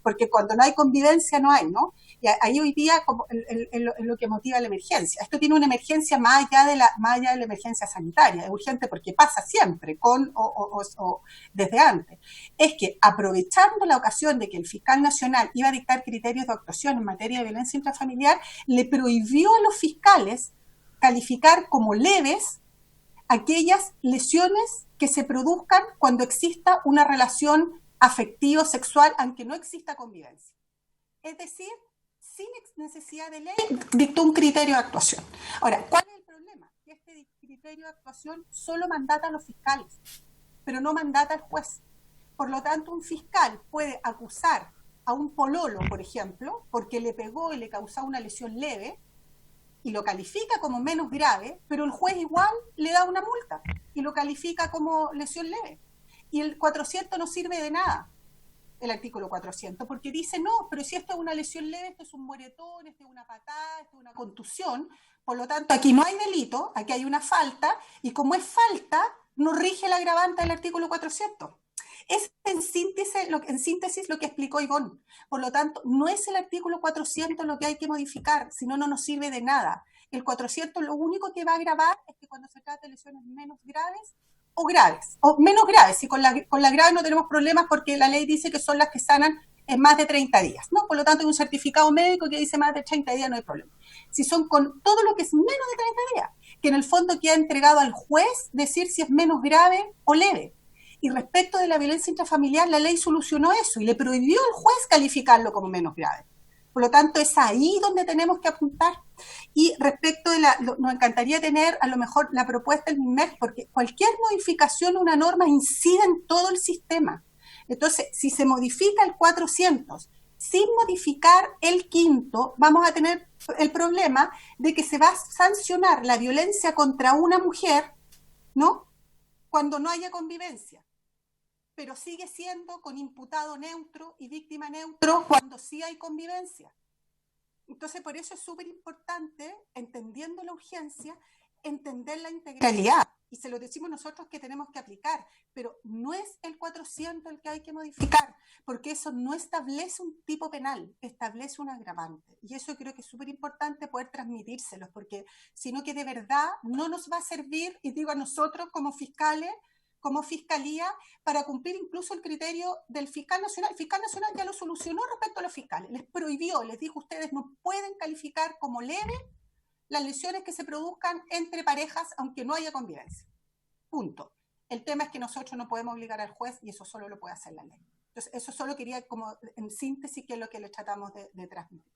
D: porque cuando no hay convivencia no hay, ¿no? Y ahí hoy día como en lo que motiva la emergencia. Esto tiene una emergencia más allá de la emergencia sanitaria, es urgente porque pasa siempre, con o desde antes. Es que aprovechando la ocasión de que el fiscal nacional iba a dictar criterios de actuación en materia de violencia intrafamiliar, le prohibió a los fiscales calificar como leves aquellas lesiones que se produzcan cuando exista una relación afectivo, sexual, aunque no exista convivencia. Es decir, sin necesidad de ley, dictó un criterio de actuación. Ahora, ¿cuál es el problema? Que este criterio de actuación solo mandata a los fiscales, pero no mandata al juez. Por lo tanto, un fiscal puede acusar a un pololo, por ejemplo, porque le pegó y le causó una lesión leve, y lo califica como menos grave, pero el juez igual le da una multa y lo califica como lesión leve. Y el 400 no sirve de nada, el artículo 400, porque dice, no, pero si esto es una lesión leve, esto es un moretón, esto es una patada, esto es una contusión, por lo tanto, aquí no hay delito, aquí hay una falta, y como es falta, no rige el agravante del artículo 400. Es en síntesis lo que explicó Ivonne. Por lo tanto, no es el artículo 400 lo que hay que modificar, si no, no nos sirve de nada. El 400 lo único que va a agravar es que cuando se trata de lesiones menos graves o graves, o menos graves, si con la grave no tenemos problemas porque la ley dice que son las que sanan en más de 30 días, ¿no? Por lo tanto, hay un certificado médico que dice más de 30 días, no hay problema. Si son con todo lo que es menos de 30 días, que en el fondo queda entregado al juez decir si es menos grave o leve. Y respecto de la violencia intrafamiliar, la ley solucionó eso y le prohibió al juez calificarlo como menos grave. Por lo tanto, es ahí donde tenemos que apuntar. Y respecto de nos encantaría tener a lo mejor la propuesta del MINMEC, porque cualquier modificación de una norma incide en todo el sistema. Entonces, si se modifica el 400 sin modificar el quinto, vamos a tener el problema de que se va a sancionar la violencia contra una mujer, ¿no?, cuando no haya convivencia, pero sigue siendo con imputado neutro y víctima neutro cuando sí hay convivencia. Entonces, por eso es súper importante, entendiendo la urgencia, entender la integralidad. Y se lo decimos nosotros que tenemos que aplicar, pero no es el 400 el que hay que modificar, porque eso no establece un tipo penal, establece un agravante. Y eso creo que es súper importante poder transmitírselos, porque si no, que de verdad no nos va a servir, y digo a nosotros como fiscales, como fiscalía, para cumplir incluso el criterio del fiscal nacional. El fiscal nacional ya lo solucionó respecto a los fiscales, les prohibió, les dijo, ustedes no pueden calificar como leve las lesiones que se produzcan entre parejas aunque no haya convivencia. Punto. El tema es que nosotros no podemos obligar al juez y eso solo lo puede hacer la ley. Entonces, eso solo quería como en síntesis que es lo que les tratamos de transmitir.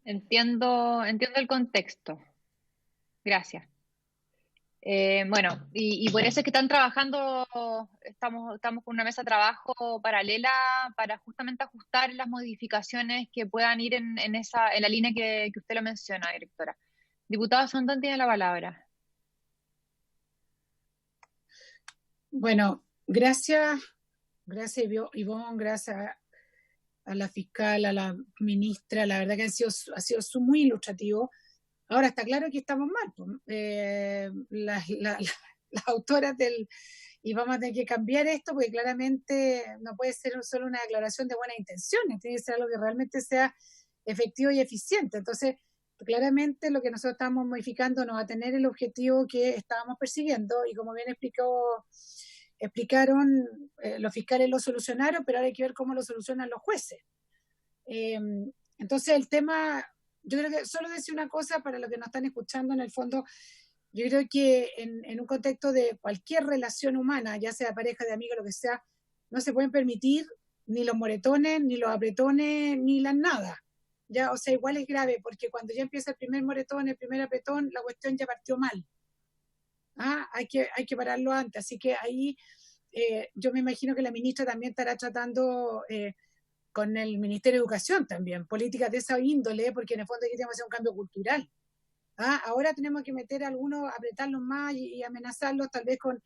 B: Entiendo el contexto. Gracias. Bueno, y por eso es que están trabajando, estamos con una mesa de trabajo paralela para justamente ajustar las modificaciones que puedan ir en la línea que usted lo menciona, directora. Diputado Sondón tiene la palabra.
H: Bueno, gracias Ivonne, gracias a la fiscal, a la ministra, la verdad que ha sido muy ilustrativo. Ahora está claro que estamos mal, pues. Las autoras y vamos a tener que cambiar esto porque claramente no puede ser solo una declaración de buenas intenciones, tiene que ser algo que realmente sea efectivo y eficiente. Entonces, claramente lo que nosotros estamos modificando no va a tener el objetivo que estábamos persiguiendo y como bien explicaron, los fiscales lo solucionaron, pero ahora hay que ver cómo lo solucionan los jueces. Entonces el tema, yo creo que solo decir una cosa para los que nos están escuchando, en el fondo, yo creo que en un contexto de cualquier relación humana, ya sea pareja, de amigos, lo que sea, no se pueden permitir ni los moretones, ni los apretones, ni las nada. Ya, o sea, igual es grave, porque cuando ya empieza el primer moretón, el primer apretón, la cuestión ya partió mal. Hay que pararlo antes. Así que ahí yo me imagino que la ministra también estará tratando con el Ministerio de Educación también, políticas de esa índole, porque en el fondo aquí tenemos que hacer un cambio cultural. Ahora tenemos que meter a algunos, apretarlos más y amenazarlos tal vez con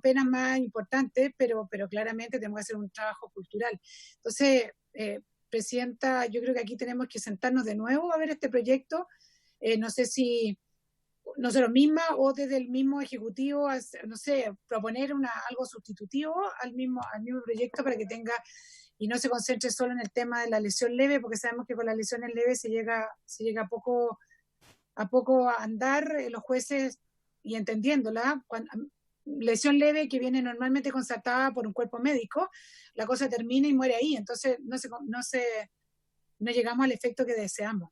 H: penas más importantes, pero claramente tenemos que hacer un trabajo cultural. Entonces, Presidenta, yo creo que aquí tenemos que sentarnos de nuevo a ver este proyecto. No sé si nosotros mismas o desde el mismo Ejecutivo, no sé, proponer algo sustitutivo al mismo proyecto para que tenga y no se concentre solo en el tema de la lesión leve, porque sabemos que con las lesiones leves se llega a poco a andar, los jueces, y entendiéndola, lesión leve que viene normalmente constatada por un cuerpo médico, la cosa termina y muere ahí, entonces no llegamos al efecto que deseamos.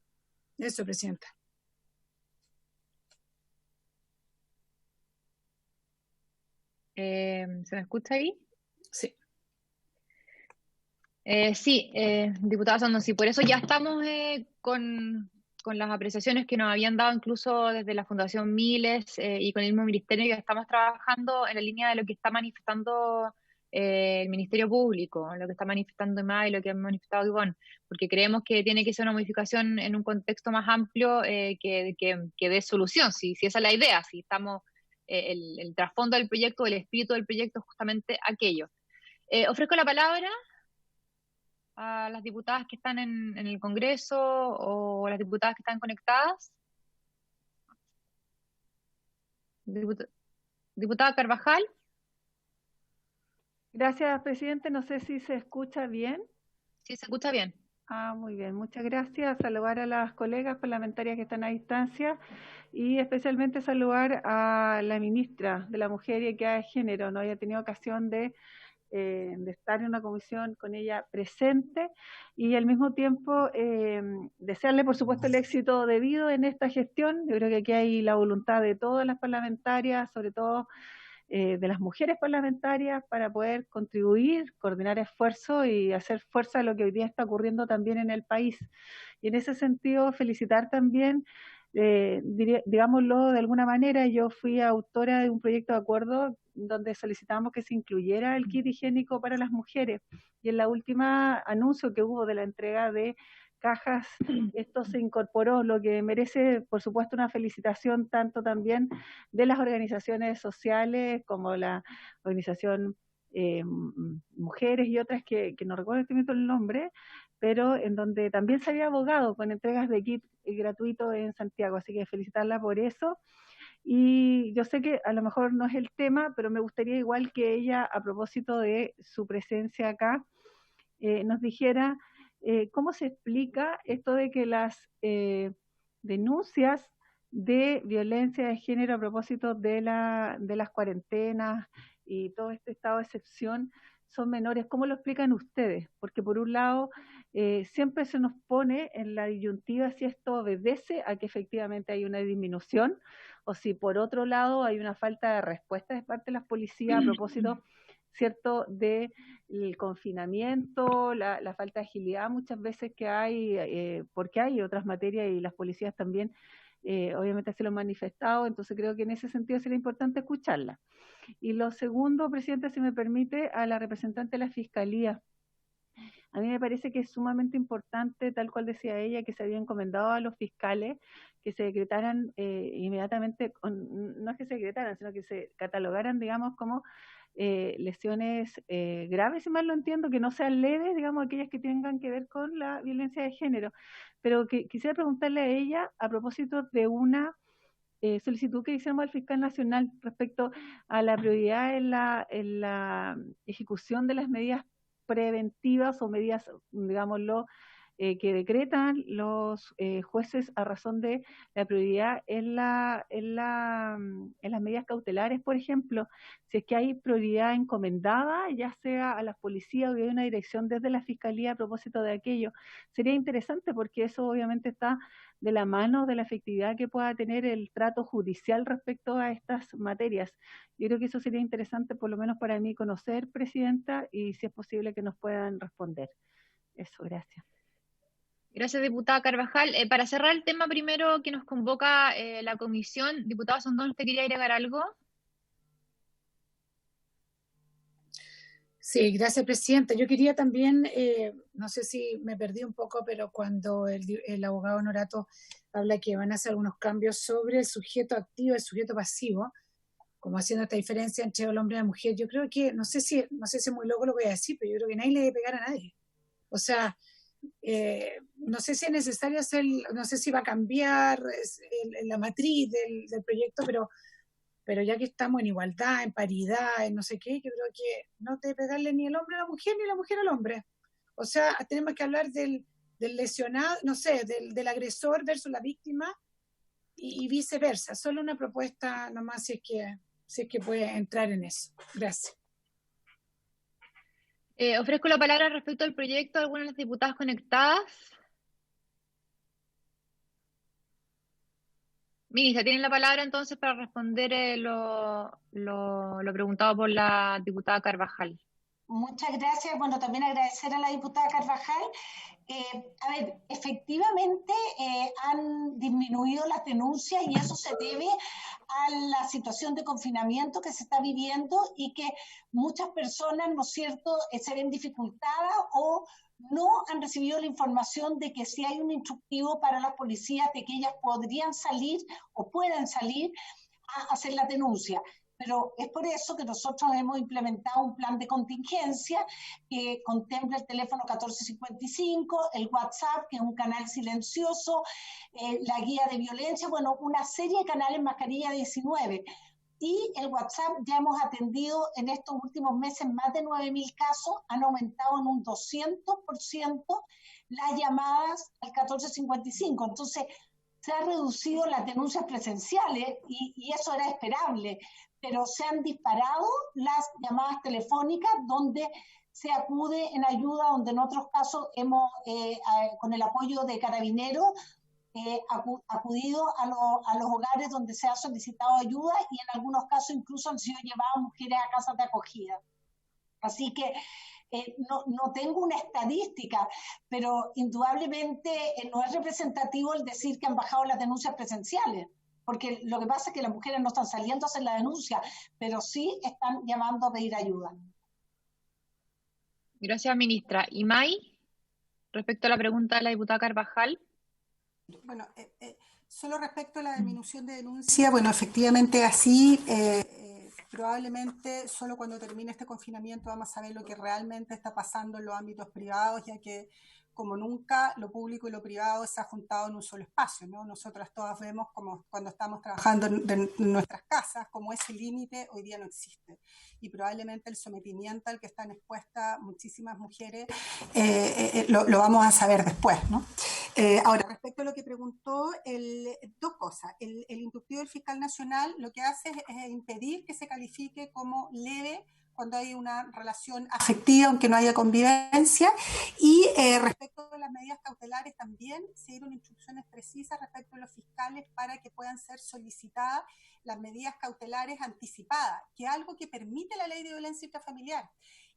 H: Eso, Presidenta.
B: ¿Se me escucha ahí?
H: Sí.
B: Sí, diputada Sondón, sí, por eso ya estamos con las apreciaciones que nos habían dado incluso desde la Fundación Miles y con el mismo ministerio, ya estamos trabajando en la línea de lo que está manifestando el Ministerio Público, lo que está manifestando Imai y lo que ha manifestado Ivonne, porque creemos que tiene que ser una modificación en un contexto más amplio que dé solución, si esa es la idea, si estamos, el trasfondo del proyecto, el espíritu del proyecto es justamente aquello. Ofrezco la palabra a las diputadas que están en el Congreso o las diputadas que están conectadas. Diputada Carvajal.
I: Gracias, presidente. No sé si se escucha bien.
B: Sí, se escucha bien.
I: Muy bien. Muchas gracias. Saludar a las colegas parlamentarias que están a distancia y especialmente saludar a la ministra de la Mujer y Equidad de Género. No había tenido ocasión de estar en una comisión con ella presente y al mismo tiempo desearle, por supuesto, el éxito debido en esta gestión. Yo creo que aquí hay la voluntad de todas las parlamentarias, sobre todo de las mujeres parlamentarias, para poder contribuir, coordinar esfuerzos y hacer fuerza a lo que hoy día está ocurriendo también en el país. Y en ese sentido, felicitar también, digámoslo de alguna manera, yo fui autora de un proyecto de acuerdo donde solicitamos que se incluyera el kit higiénico para las mujeres, y en la última anuncio que hubo de la entrega de cajas, esto se incorporó, lo que merece, por supuesto, una felicitación tanto también de las organizaciones sociales como la organización Mujeres y otras que no recuerdo en este momento el nombre, pero en donde también se había abogado con entregas de kit gratuito en Santiago, así que felicitarla por eso. Y yo sé que a lo mejor no es el tema, pero me gustaría igual que ella, a propósito de su presencia acá, nos dijera cómo se explica esto de que las denuncias de violencia de género a propósito de las cuarentenas y todo este estado de excepción son menores. ¿Cómo lo explican ustedes? Porque por un lado siempre se nos pone en la disyuntiva si esto obedece a que efectivamente hay una disminución o si por otro lado hay una falta de respuesta de parte de las policías a propósito, ¿cierto?, del confinamiento, la falta de agilidad muchas veces que hay, porque hay otras materias y las policías también obviamente se lo han manifestado, entonces creo que en ese sentido sería importante escucharla. Y lo segundo, presidente, si me permite, a la representante de la Fiscalía. A mí me parece que es sumamente importante, tal cual decía ella, que se había encomendado a los fiscales que se decretaran inmediatamente, no es que se decretaran, sino que se catalogaran, digamos, como lesiones graves, si mal lo entiendo, que no sean leves, digamos, aquellas que tengan que ver con la violencia de género. Pero que quisiera preguntarle a ella a propósito de una solicitud que hicimos al fiscal nacional respecto a la prioridad en la ejecución de las medidas preventivas o medidas, digámoslo, que decretan los jueces a razón de la prioridad en las medidas cautelares, por ejemplo, si es que hay prioridad encomendada, ya sea a las policías o hay una dirección desde la Fiscalía a propósito de aquello. Sería interesante porque eso obviamente está de la mano de la efectividad que pueda tener el trato judicial respecto a estas materias. Yo creo que eso sería interesante, por lo menos para mí, conocer, Presidenta, y si es posible que nos puedan responder. Eso, gracias.
B: Gracias, diputada Carvajal. Para cerrar el tema primero que nos convoca la comisión, diputada Sondón, ¿usted quería agregar algo?
H: Sí, gracias, presidenta. Yo quería también, no sé si me perdí un poco, pero cuando el abogado Honorato habla que van a hacer algunos cambios sobre el sujeto activo y el sujeto pasivo, como haciendo esta diferencia entre el hombre y la mujer, yo creo que, no sé si es muy loco lo que voy a decir, pero yo creo que nadie le debe pegar a nadie. O sea, no sé si es necesario hacer, no sé si va a cambiar la matriz del proyecto, pero ya que estamos en igualdad, en paridad, en no sé qué, yo creo que no debe pegarle ni el hombre a la mujer, ni la mujer al hombre. O sea, tenemos que hablar del lesionado, no sé, del agresor versus la víctima y viceversa. Solo una propuesta nomás si es que puede entrar en eso. Gracias.
B: Ofrezco la palabra respecto al proyecto de algunas de las diputadas conectadas. Ministra, tienen la palabra entonces para responder lo preguntado por la diputada Carvajal.
F: Muchas gracias. Bueno, también agradecer a la diputada Carvajal. A ver, efectivamente han disminuido las denuncias y eso se debe a la situación de confinamiento que se está viviendo y que muchas personas, ¿no es cierto?, se ven dificultadas o no han recibido la información de que si hay un instructivo para las policías de que ellas podrían salir o puedan salir a hacer la denuncia. Pero es por eso que nosotros hemos implementado un plan de contingencia que contempla el teléfono 1455, el WhatsApp, que es un canal silencioso, la guía de violencia, bueno, una serie de canales Mascarilla 19. Y el WhatsApp ya hemos atendido en estos últimos meses más de 9.000 casos, han aumentado en un 200% las llamadas al 1455. Entonces, se han reducido las denuncias presenciales y eso era esperable, pero se han disparado las llamadas telefónicas donde se acude en ayuda, donde en otros casos hemos, con el apoyo de Carabineros, acudido a los hogares donde se ha solicitado ayuda y en algunos casos incluso han sido llevadas mujeres a casas de acogida. Así que no tengo una estadística, pero indudablemente no es representativo el decir que han bajado las denuncias presenciales, porque lo que pasa es que las mujeres no están saliendo a hacer la denuncia, pero sí están llamando a pedir ayuda.
B: Gracias, ministra. ¿Y May, respecto a la pregunta de la diputada Carvajal?
D: Bueno, solo respecto a la disminución de denuncia, bueno, efectivamente así, probablemente solo cuando termine este confinamiento vamos a saber lo que realmente está pasando en los ámbitos privados, ya que como nunca lo público y lo privado se ha juntado en un solo espacio, ¿no? Nosotras todas vemos como cuando estamos trabajando en nuestras casas, como ese límite hoy día no existe. Y probablemente el sometimiento al que están expuestas muchísimas mujeres lo vamos a saber después, ¿no? Ahora, respecto a lo que preguntó, dos cosas. El instructivo del fiscal nacional lo que hace es impedir que se califique como leve cuando hay una relación afectiva, aunque no haya convivencia, y respecto a las medidas cautelares también se dieron instrucciones precisas respecto a los fiscales para que puedan ser solicitadas las medidas cautelares anticipadas, que es algo que permite la ley de violencia intrafamiliar,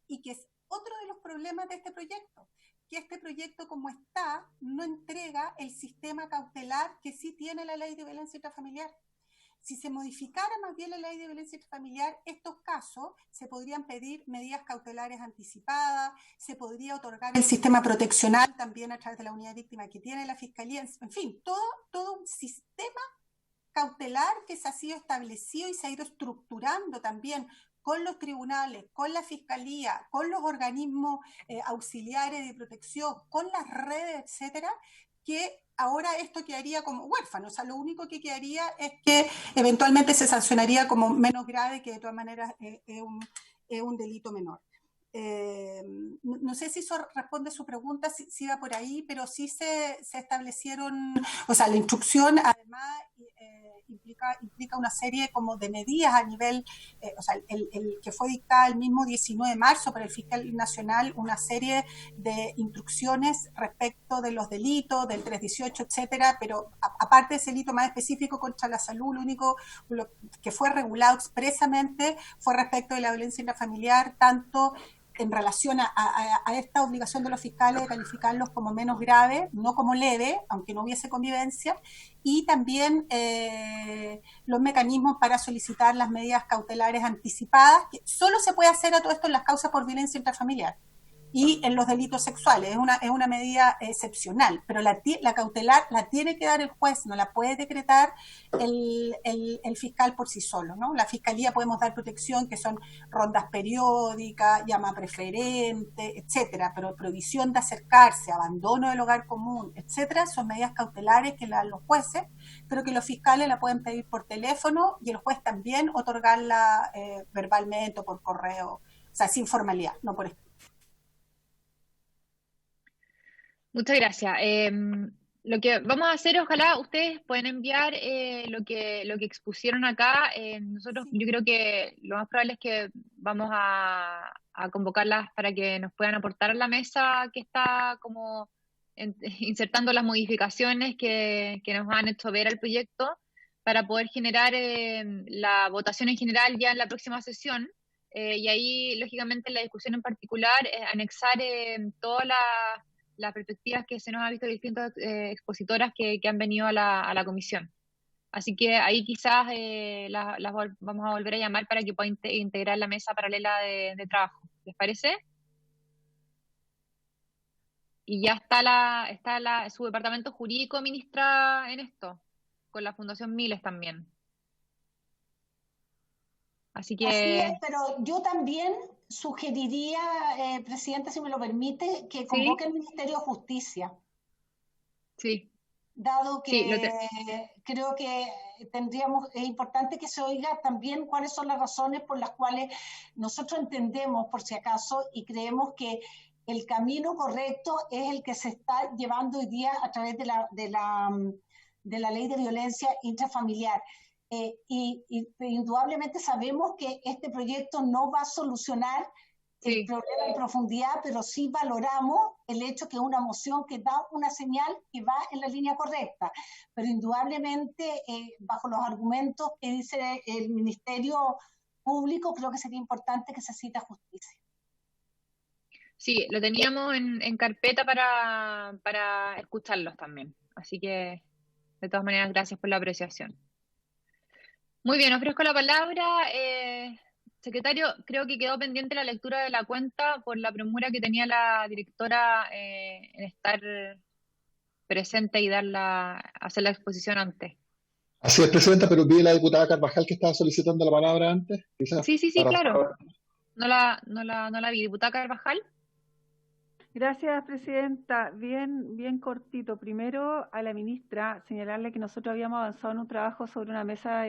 D: y que es otro de los problemas de este proyecto, que este proyecto como está no entrega el sistema cautelar que sí tiene la ley de violencia intrafamiliar. Si se modificara más bien la ley de violencia intrafamiliar, estos casos se podrían pedir medidas cautelares anticipadas, se podría otorgar el sistema proteccional también a través de la unidad de víctima que tiene la Fiscalía, en fin, todo un sistema cautelar que se ha sido establecido y se ha ido estructurando también con los tribunales, con la Fiscalía, con los organismos auxiliares de protección, con las redes, etcétera, que ahora esto quedaría como huérfano. O sea, lo único que quedaría es que eventualmente se sancionaría como menos grave, que de todas maneras es un delito menor. No sé si eso responde a su pregunta, si va por ahí, pero sí se establecieron, o sea, la instrucción además implica una serie como de medidas a nivel, o sea, el que fue dictada el mismo 19 de marzo por el fiscal nacional, una serie de instrucciones respecto de los delitos, del 318, etcétera, pero aparte de ese delito más específico contra la salud, lo único que fue regulado expresamente fue respecto de la violencia intrafamiliar, tanto en relación a esta obligación de los fiscales de calificarlos como menos grave, no como leve, aunque no hubiese convivencia, y también los mecanismos para solicitar las medidas cautelares anticipadas, que solo se puede hacer a todo esto en las causas por violencia intrafamiliar y en los delitos sexuales. Es una medida excepcional, pero la cautelar la tiene que dar el juez, no la puede decretar el fiscal por sí solo, ¿no? La Fiscalía podemos dar protección, que son rondas periódicas, llama preferente, etcétera, pero prohibición de acercarse, abandono del hogar común, etcétera, son medidas cautelares que la dan los jueces, pero que los fiscales la pueden pedir por teléfono y el juez también otorgarla verbalmente o por correo, o sea, sin formalidad, no por escrito.
B: Muchas gracias. Lo que vamos a hacer, ojalá ustedes pueden enviar lo que expusieron acá. Nosotros, yo creo que lo más probable es que vamos a convocarlas para que nos puedan aportar a la mesa que está como insertando las modificaciones que nos han hecho ver al proyecto para poder generar la votación en general ya en la próxima sesión. Y ahí, lógicamente, en la discusión en particular, anexar todas las perspectivas que se nos ha visto de distintas expositoras que han venido a la comisión. Así que ahí quizás vamos a volver a llamar para que pueda integrar la mesa paralela de trabajo. ¿Les parece? Y ya está su departamento jurídico ministra en esto, con la Fundación Miles también. Así
F: Así es,
B: que
F: pero yo también sugeriría, Presidenta, si me lo permite, que convoque el Ministerio de Justicia.
B: sí,
F: Dado
B: sí,
F: que creo que es importante que se oiga también cuáles son las razones por las cuales nosotros entendemos, por si acaso, y creemos que el camino correcto es el que se está llevando hoy día a través de la ley de violencia intrafamiliar. Y indudablemente sabemos que este proyecto no va a solucionar el problema en profundidad, pero sí valoramos el hecho que es una moción que da una señal que va en la línea correcta. Pero indudablemente, bajo los argumentos que dice el Ministerio Público, creo que sería importante que se cite a justicia.
B: sí, lo teníamos en carpeta para escucharlos también. Así que, de todas maneras, gracias por la apreciación. Muy bien, ofrezco la palabra. Secretario, creo que quedó pendiente la lectura de la cuenta por la premura que tenía la directora en estar presente y hacer la exposición antes.
C: Así es, Presidenta, pero vi a la diputada Carvajal que estaba solicitando la palabra antes. Quizás
B: Sí, claro. No la vi. Diputada Carvajal.
I: Gracias, Presidenta. Bien cortito. Primero, a la ministra, señalarle que nosotros habíamos avanzado en un trabajo sobre una mesa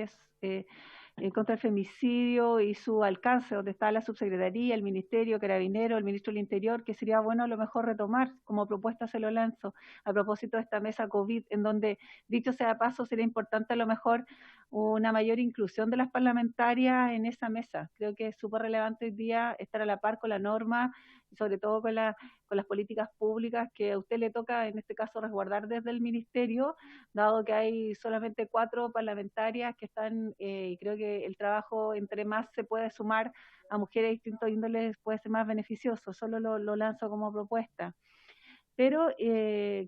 I: contra el femicidio y su alcance, donde está la subsecretaría, el ministerio, Carabinero, el ministro del Interior, que sería bueno a lo mejor retomar, como propuesta se lo lanzo, a propósito de esta mesa COVID, en donde, dicho sea de paso, sería importante a lo mejor una mayor inclusión de las parlamentarias en esa mesa. Creo que es súper relevante hoy día estar a la par con la norma, y sobre todo con las políticas públicas que a usted le toca, en este caso, resguardar desde el ministerio, dado que hay solamente 4 parlamentarias que están, y creo que el trabajo entre más se puede sumar a mujeres de distintos índoles puede ser más beneficioso. Solo lo lanzo como propuesta. Pero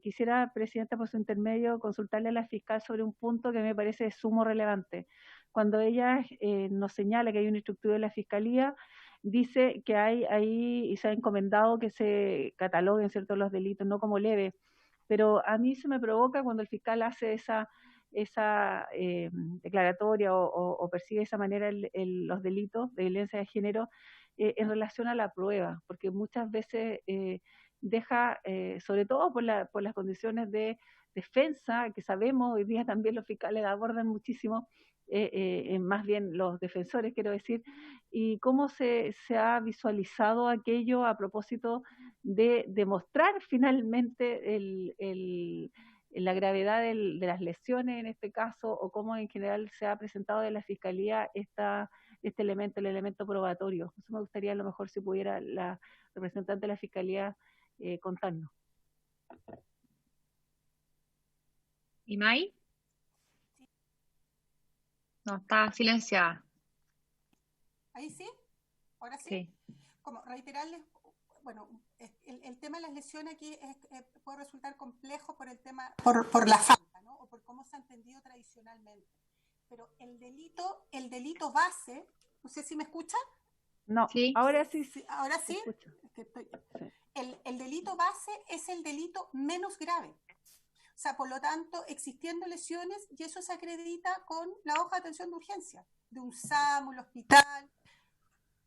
I: quisiera, Presidenta, por su intermedio, consultarle a la fiscal sobre un punto que me parece de sumo relevante. Cuando ella nos señala que hay una estructura de la Fiscalía, dice que hay ahí, y se ha encomendado que se cataloguen ciertos los delitos, no como leves, pero a mí se me provoca cuando el fiscal hace esa declaratoria o persigue de esa manera los delitos de violencia de género en relación a la prueba, porque muchas veces deja, sobre todo por las condiciones de defensa, que sabemos hoy día también los fiscales abordan muchísimo, más bien los defensores, quiero decir, y cómo se ha visualizado aquello a propósito de demostrar finalmente la gravedad de las lesiones en este caso, o cómo en general se ha presentado de la Fiscalía este elemento, el elemento probatorio. Eso me gustaría a lo mejor si pudiera la representante de la Fiscalía contarnos.
B: ¿Imai? No, está silenciada.
D: ¿Ahí sí? ¿Ahora sí?
B: Sí.
D: Como reiterarles, bueno, el tema de las lesiones aquí puede resultar complejo por el tema, por la falta, ¿no? O por cómo se ha entendido tradicionalmente. Pero el delito base, no sé si me escuchan.
I: No, sí. Ahora sí.
D: Ahora sí. El delito base es el delito menos grave. O sea, por lo tanto, existiendo lesiones, y eso se acredita con la hoja de atención de urgencia, de un SAM, un hospital.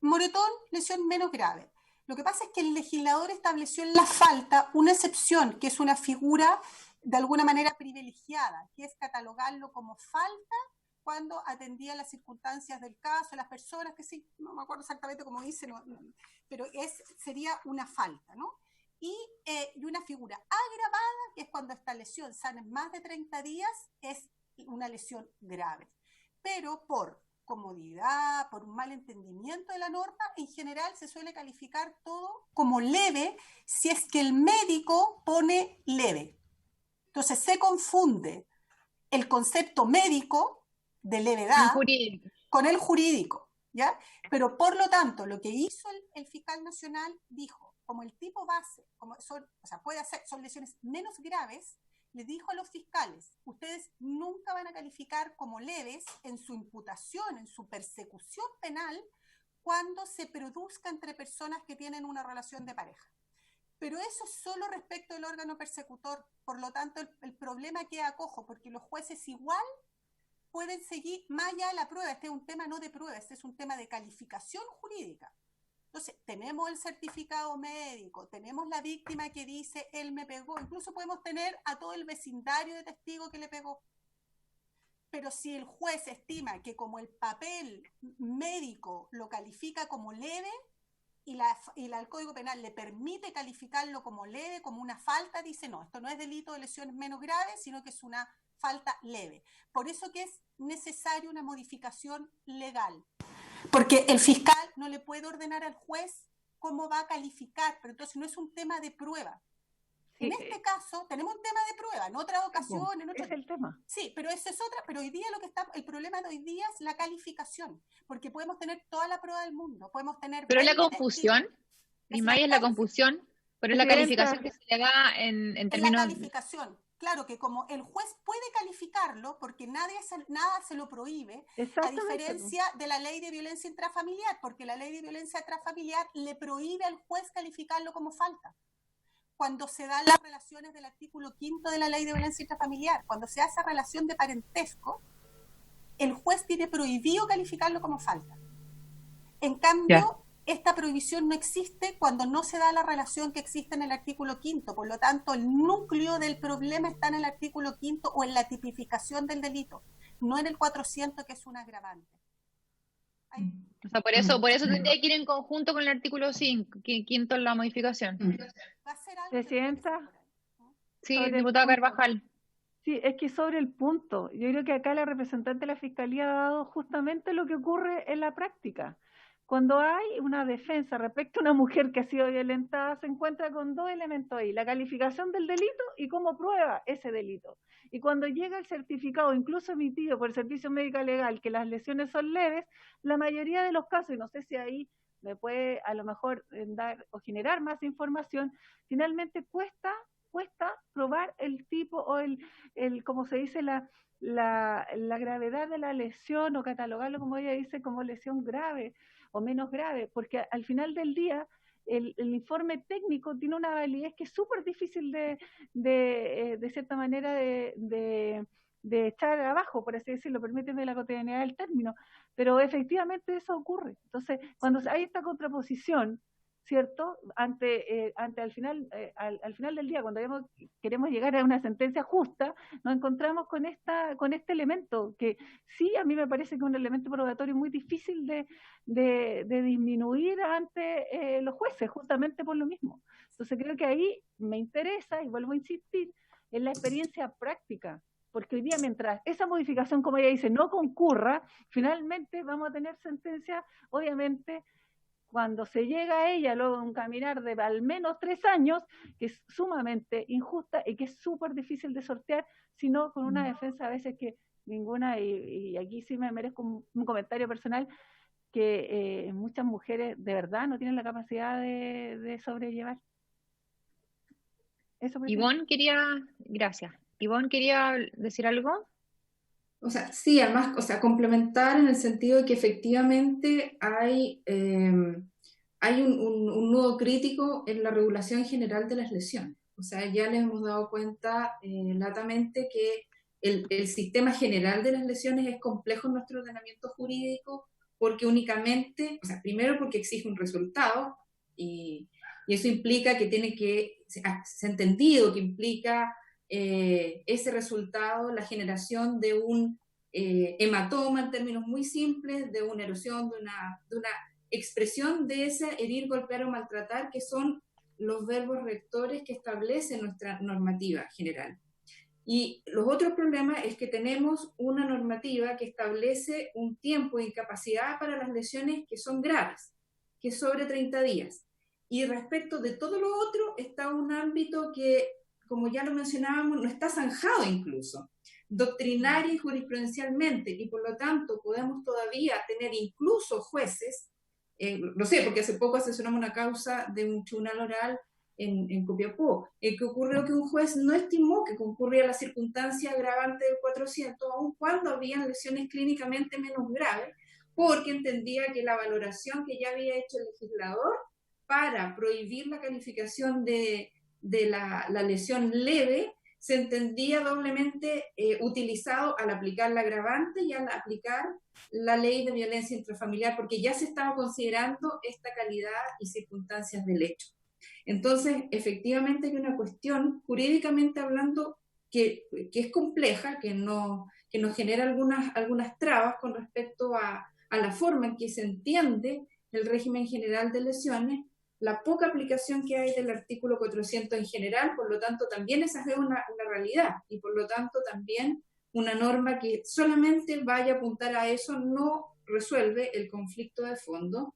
D: Moretón, lesión menos grave. Lo que pasa es que el legislador estableció en la falta una excepción, que es una figura de alguna manera privilegiada, que es catalogarlo como falta cuando atendía las circunstancias del caso, las personas, que sí, no me acuerdo exactamente cómo dice, pero sería una falta, ¿no? Y una figura agravada, que es cuando esta lesión sale en más de 30 días, es una lesión grave. Pero por comodidad, por un mal entendimiento de la norma, en general se suele calificar todo como leve si es que el médico pone leve. Entonces se confunde el concepto médico de levedad con el jurídico, ¿ya? Pero por lo tanto, lo que hizo el fiscal nacional dijo, como el tipo base, son lesiones menos graves, le dijo a los fiscales, ustedes nunca van a calificar como leves en su imputación, en su persecución penal, cuando se produzca entre personas que tienen una relación de pareja. Pero eso es solo respecto del órgano persecutor, por lo tanto el problema queda cojo, porque los jueces igual pueden seguir más allá de la prueba. Este es un tema no de prueba, este es un tema de calificación jurídica. Entonces, tenemos el certificado médico, tenemos la víctima que dice, él me pegó, incluso podemos tener a todo el vecindario de testigos que le pegó. Pero si el juez estima que como el papel médico lo califica como leve y el Código Penal le permite calificarlo como leve, como una falta, dice no, esto no es delito de lesiones menos graves, sino que es una falta leve. Por eso que es necesaria una modificación legal. Porque el fiscal no le puede ordenar al juez cómo va a calificar, pero entonces no es un tema de prueba. Sí, en este caso tenemos un tema de prueba, en otra ocasión, en otro...
I: Es el tema.
D: Sí, pero esa es otra, pero hoy día el problema de hoy día es la calificación, porque podemos tener toda la prueba del mundo, podemos tener...
B: Pero la confusión, Imai, es la confusión, pero es la calificación que se le da en términos...
D: Es la calificación. Claro que como el juez puede calificarlo, porque nada se lo prohíbe, a diferencia de la ley de violencia intrafamiliar, porque la ley de violencia intrafamiliar le prohíbe al juez calificarlo como falta. Cuando se dan las relaciones del artículo 5 de la ley de violencia intrafamiliar, cuando se hace relación de parentesco, el juez tiene prohibido calificarlo como falta. En cambio, esta prohibición no existe cuando no se da la relación que existe en el artículo 5. Por lo tanto, el núcleo del problema está en el artículo 5 o en la tipificación del delito, no en el 400, que es un agravante.
B: O sea, por eso tendría que ir en conjunto con el artículo 5, quinto en la modificación.
D: ¿Va a ser algo?
I: Presidenta.
B: Sí, diputada Carvajal.
I: Sí, es que sobre el punto, yo creo que acá la representante de la Fiscalía ha dado justamente lo que ocurre en la práctica. Cuando hay una defensa respecto a una mujer que ha sido violentada, se encuentra con dos elementos ahí, la calificación del delito y cómo prueba ese delito. Y cuando llega el certificado, incluso emitido por el Servicio Médico Legal, que las lesiones son leves, la mayoría de los casos, y no sé si ahí me puede a lo mejor dar o generar más información, finalmente cuesta probar el tipo o el como se dice, la gravedad de la lesión o catalogarlo, como ella dice, como lesión grave o menos grave, porque al final del día el informe técnico tiene una validez que es súper difícil de cierta manera de echar abajo, por así decirlo, permíteme la cotidianidad del término, pero efectivamente eso ocurre. Entonces, cuando hay esta contraposición, ¿cierto? Ante al final del día, cuando queremos llegar a una sentencia justa, nos encontramos con este elemento que sí, a mí me parece que es un elemento probatorio muy difícil de disminuir ante los jueces, justamente por lo mismo. Entonces creo que ahí me interesa, y vuelvo a insistir, en la experiencia práctica, porque hoy día mientras esa modificación, como ella dice, no concurra, finalmente vamos a tener sentencias, obviamente, cuando se llega a ella, luego de un caminar de al menos 3 años, que es sumamente injusta y que es súper difícil de sortear, sino con una defensa a veces que ninguna, y aquí sí me merezco un comentario personal, que muchas mujeres de verdad no tienen la capacidad de sobrellevar. Eso.
B: Gracias. Ivonne quería decir algo.
E: O sea, sí, además, o sea, complementar en el sentido de que efectivamente hay un nudo crítico en la regulación general de las lesiones. O sea, ya les hemos dado cuenta latamente que el sistema general de las lesiones es complejo en nuestro ordenamiento jurídico porque únicamente, o sea, primero porque exige un resultado y eso implica que se ha entendido que implica ese resultado, la generación de un hematoma en términos muy simples, de una erosión, de una expresión de ese herir, golpear o maltratar, que son los verbos rectores que establece nuestra normativa general. Y los otros problemas es que tenemos una normativa que establece un tiempo de incapacidad para las lesiones que son graves, que es sobre 30 días. Y respecto de todo lo otro está un ámbito que, como ya lo mencionábamos, no está zanjado incluso, doctrinaria y jurisprudencialmente, y por lo tanto podemos todavía tener incluso jueces lo sé, porque hace poco asesoramos una causa de un tribunal oral en Copiapó, que ocurrió que un juez no estimó que concurría la circunstancia agravante del 400, aun cuando habían lesiones clínicamente menos graves, porque entendía que la valoración que ya había hecho el legislador para prohibir la calificación de la lesión leve se entendía doblemente utilizado al aplicar la agravante y al aplicar la ley de violencia intrafamiliar, porque ya se estaba considerando esta calidad y circunstancias del hecho. Entonces, efectivamente hay una cuestión, jurídicamente hablando, que es compleja, que nos genera algunas trabas con respecto a la forma en que se entiende el régimen general de lesiones, la poca aplicación que hay del artículo 400 en general, por lo tanto también esa es una realidad, y por lo tanto también una norma que solamente vaya a apuntar a eso no resuelve el conflicto de fondo.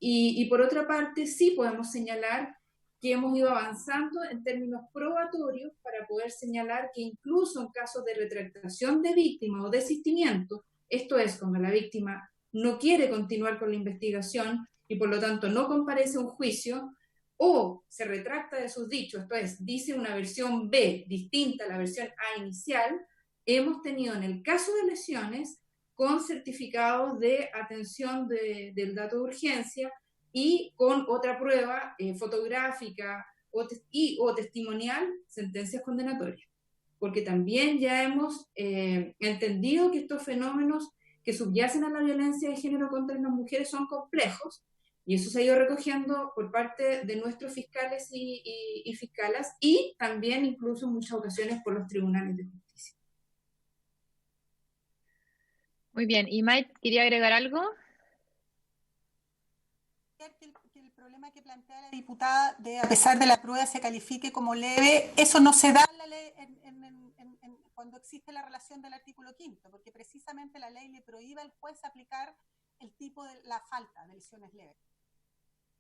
E: Y por otra parte sí podemos señalar que hemos ido avanzando en términos probatorios para poder señalar que incluso en casos de retractación de víctima o desistimiento, esto es, cuando la víctima no quiere continuar con la investigación y por lo tanto no comparece a un juicio, o se retracta de sus dichos, esto es, dice una versión B distinta a la versión A inicial, hemos tenido en el caso de lesiones con certificados de atención del dato de urgencia y con otra prueba fotográfica o testimonial, sentencias condenatorias. Porque también ya hemos entendido que estos fenómenos que subyacen a la violencia de género contra las mujeres son complejos, y eso se ha ido recogiendo por parte de nuestros fiscales y fiscalas, y también incluso en muchas ocasiones por los tribunales de justicia.
B: Muy bien. ¿Y Mike quería agregar algo?
D: Que el problema que plantea la diputada de a pesar de la prueba se califique como leve, eso no se da en la ley cuando existe la relación del artículo 5, porque precisamente la ley le prohíbe al juez aplicar el tipo de la falta de lesiones leves.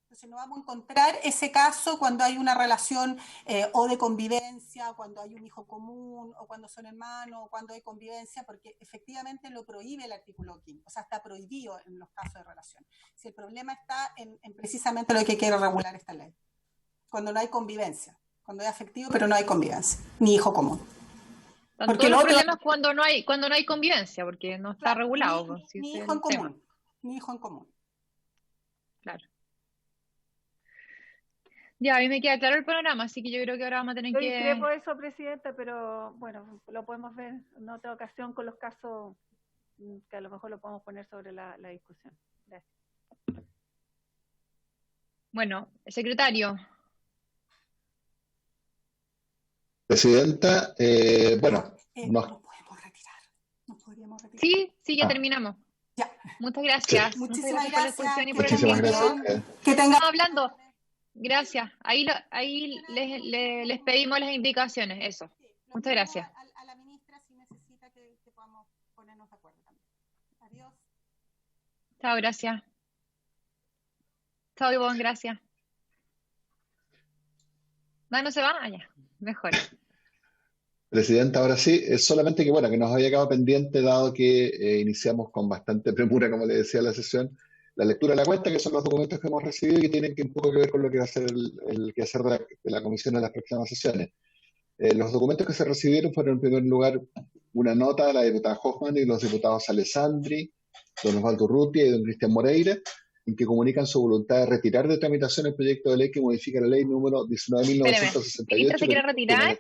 D: Entonces no vamos a encontrar ese caso cuando hay una relación o de convivencia, cuando hay un hijo común, o cuando son hermanos, o cuando hay convivencia, porque efectivamente lo prohíbe el artículo 5, o sea, está prohibido en los casos de relación. Si el problema está en precisamente lo que quiere regular esta ley, cuando no hay convivencia, cuando hay afectivo pero no hay convivencia, ni hijo común.
B: Porque el problema es cuando no hay convivencia, porque no está regulado.
D: Ni hijo en común, ni hijo en común.
B: Claro. Ya, a mí me queda claro el panorama, así que yo creo que ahora vamos a tener que...
I: Yo discrepo eso, Presidenta, pero bueno, lo podemos ver en otra ocasión con los casos que a lo mejor lo podemos poner sobre la discusión. Gracias.
B: Bueno, secretario.
C: Presidenta, bueno...
D: No podemos retirar. No podríamos retirar.
B: Sí, ya terminamos.
D: Ya.
B: Muchas gracias.
D: Sí. Muchísimas gracias
B: por la exposición y por
C: Muchísimas
B: el
C: gracias.
D: Que tengan...
B: Estamos hablando. Gracias. Ahí les pedimos las indicaciones, eso. Muchas gracias.
D: A la ministra si necesita que podamos ponernos de acuerdo también. Adiós.
B: Chao, gracias. Chao, Ivonne, gracias. No se va allá. Mejor.
C: Presidenta, ahora sí, es solamente que, bueno, que nos había quedado pendiente, dado que iniciamos con bastante premura, como le decía, la sesión, la lectura de la cuenta, que son los documentos que hemos recibido y que tienen un poco que ver con lo que va a ser el quehacer de la comisión en las próximas sesiones. Los documentos que se recibieron fueron, en primer lugar, una nota de la diputada Hoffman y los diputados Alessandri, don Osvaldo Urrutia y don Cristian Moreira, en que comunican su voluntad de retirar de tramitación el proyecto de ley que modifica la ley número 19.968.
B: ¿Ministra se quiere retirar?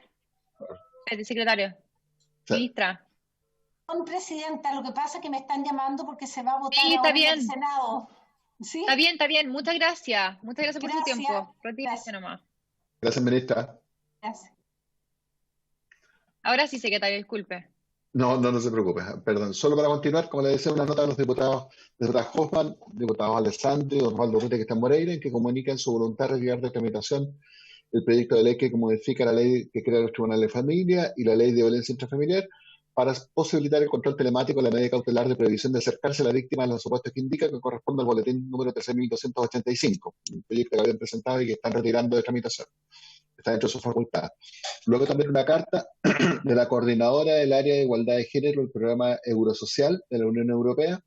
B: Secretario.
C: Sí.
B: Ministra.
F: Presidenta, lo que pasa es que me están llamando porque se va a votar
B: Sí, está
F: ahora
B: bien.
F: en el Senado. ¿Sí?
B: Está bien. Muchas gracias. Muchas gracias por su tiempo. Retírese nomás.
C: Gracias, ministra.
F: Gracias.
B: Ahora sí, secretario, disculpe.
C: No se preocupe. Perdón. Solo para continuar, como le decía, una nota de los diputados Hoffman, diputados Alessandri, don Osvaldo Urrutia y Cristian Moreira, en que comunican su voluntad de retirar de tramitación el proyecto de ley que modifica la ley que crea los tribunales de familia y la ley de violencia intrafamiliar para posibilitar el control telemático de la medida cautelar de previsión de acercarse a la víctima en los supuestos que indica, que corresponde al boletín número 13.285, un proyecto que habían presentado y que están retirando de tramitación. Está dentro de su facultad. Luego también una carta de la coordinadora del área de igualdad de género del programa Eurosocial de la Unión Europea,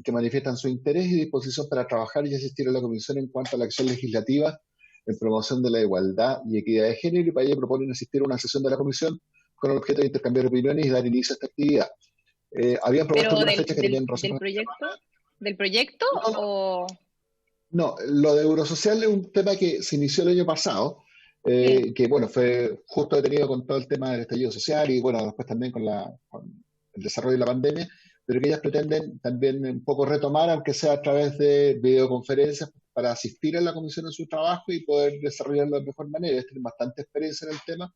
C: que manifiestan su interés y disposición para trabajar y asistir a la comisión en cuanto a la acción legislativa en promoción de la igualdad y equidad de género, y para ello proponen asistir a una sesión de la comisión con el objeto de intercambiar opiniones y dar inicio a esta actividad. Habían propuesto
B: Pero
C: algunas fechas que tenían razón.
B: ¿Del proyecto o...?
C: No, lo de Eurosocial es un tema que se inició el año pasado, que bueno, fue justo detenido con todo el tema del estallido social y bueno, después también con el desarrollo de la pandemia, pero que ellas pretenden también un poco retomar, aunque sea a través de videoconferencias, para asistir a la comisión en su trabajo y poder desarrollarlo de mejor manera. Ellas tienen bastante experiencia en el tema,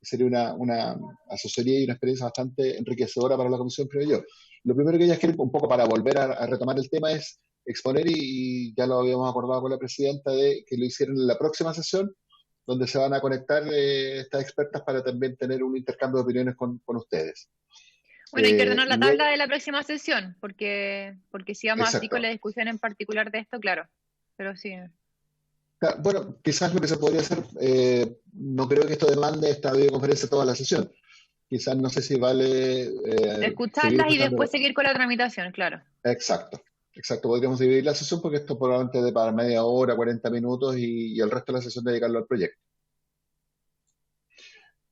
C: sería una asesoría y una experiencia bastante enriquecedora para la comisión, creo yo. Lo primero que ellas quieren, un poco para volver a retomar el tema, es exponer, y ya lo habíamos acordado con la presidenta, de que lo hicieran en la próxima sesión, donde se van a conectar estas expertas para también tener un intercambio de opiniones con ustedes.
B: Bueno, hay que ordenar la tabla de la próxima sesión, porque si vamos así con la discusión en particular de esto, claro, pero sí.
C: Bueno, quizás lo que se podría hacer, no creo que esto demande esta videoconferencia toda la sesión. Quizás no sé si vale...
B: escucharlas y después seguir con la tramitación, claro.
C: Exacto. Podríamos dividir la sesión porque esto probablemente de para media hora, 40 minutos y el resto de la sesión dedicarlo al proyecto.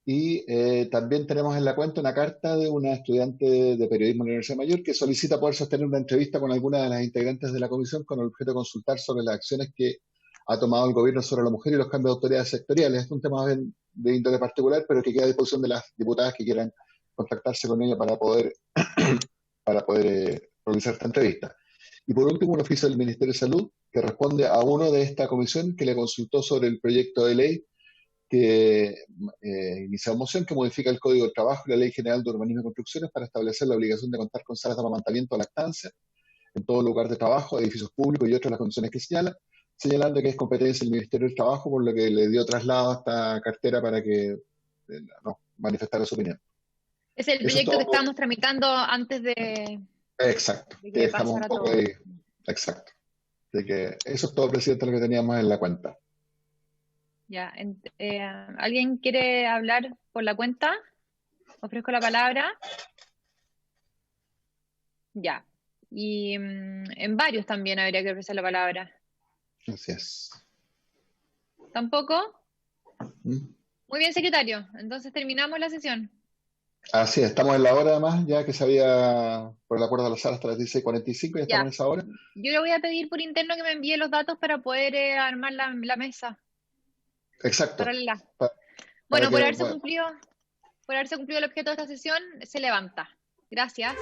C: Y también tenemos en la cuenta una carta de una estudiante de periodismo en la Universidad Mayor que solicita poder sostener una entrevista con alguna de las integrantes de la comisión con el objeto de consultar sobre las acciones que ha tomado el gobierno sobre la mujer y los cambios de autoridades sectoriales. Es un tema de índole particular, pero que queda a disposición de las diputadas que quieran contactarse con ella para poder realizar esta entrevista. Y por último, un oficio del Ministerio de Salud que responde a uno de esta comisión que le consultó sobre el proyecto de ley que inicia moción que modifica el Código de Trabajo y la Ley General de Urbanismo y Construcciones para establecer la obligación de contar con salas de amamantamiento o lactancia en todo lugar de trabajo, edificios públicos y otras las condiciones que señalando que es competencia del Ministerio del Trabajo, por lo que le dio traslado a esta cartera para que manifestara su opinión.
B: Es el proyecto que estábamos tramitando antes de...
C: Exacto.
B: De que
C: estamos un poco ahí. Exacto. Así que eso es todo, presidente, lo que teníamos en la cuenta.
B: Ya. ¿Alguien quiere hablar por la cuenta? Ofrezco la palabra. Ya. Y en varios también habría que ofrecer la palabra.
C: Así es.
B: ¿Tampoco? Muy bien, secretario. Entonces terminamos la sesión.
C: Así es, estamos en la hora además, ya que se había, por el acuerdo de la sala, hasta las 16:45, ya estamos en esa hora.
B: Yo le voy a pedir por interno que me envíe los datos para poder armar la mesa.
C: Exacto.
B: Bueno, por haberse cumplido el objeto de esta sesión, se levanta. Gracias.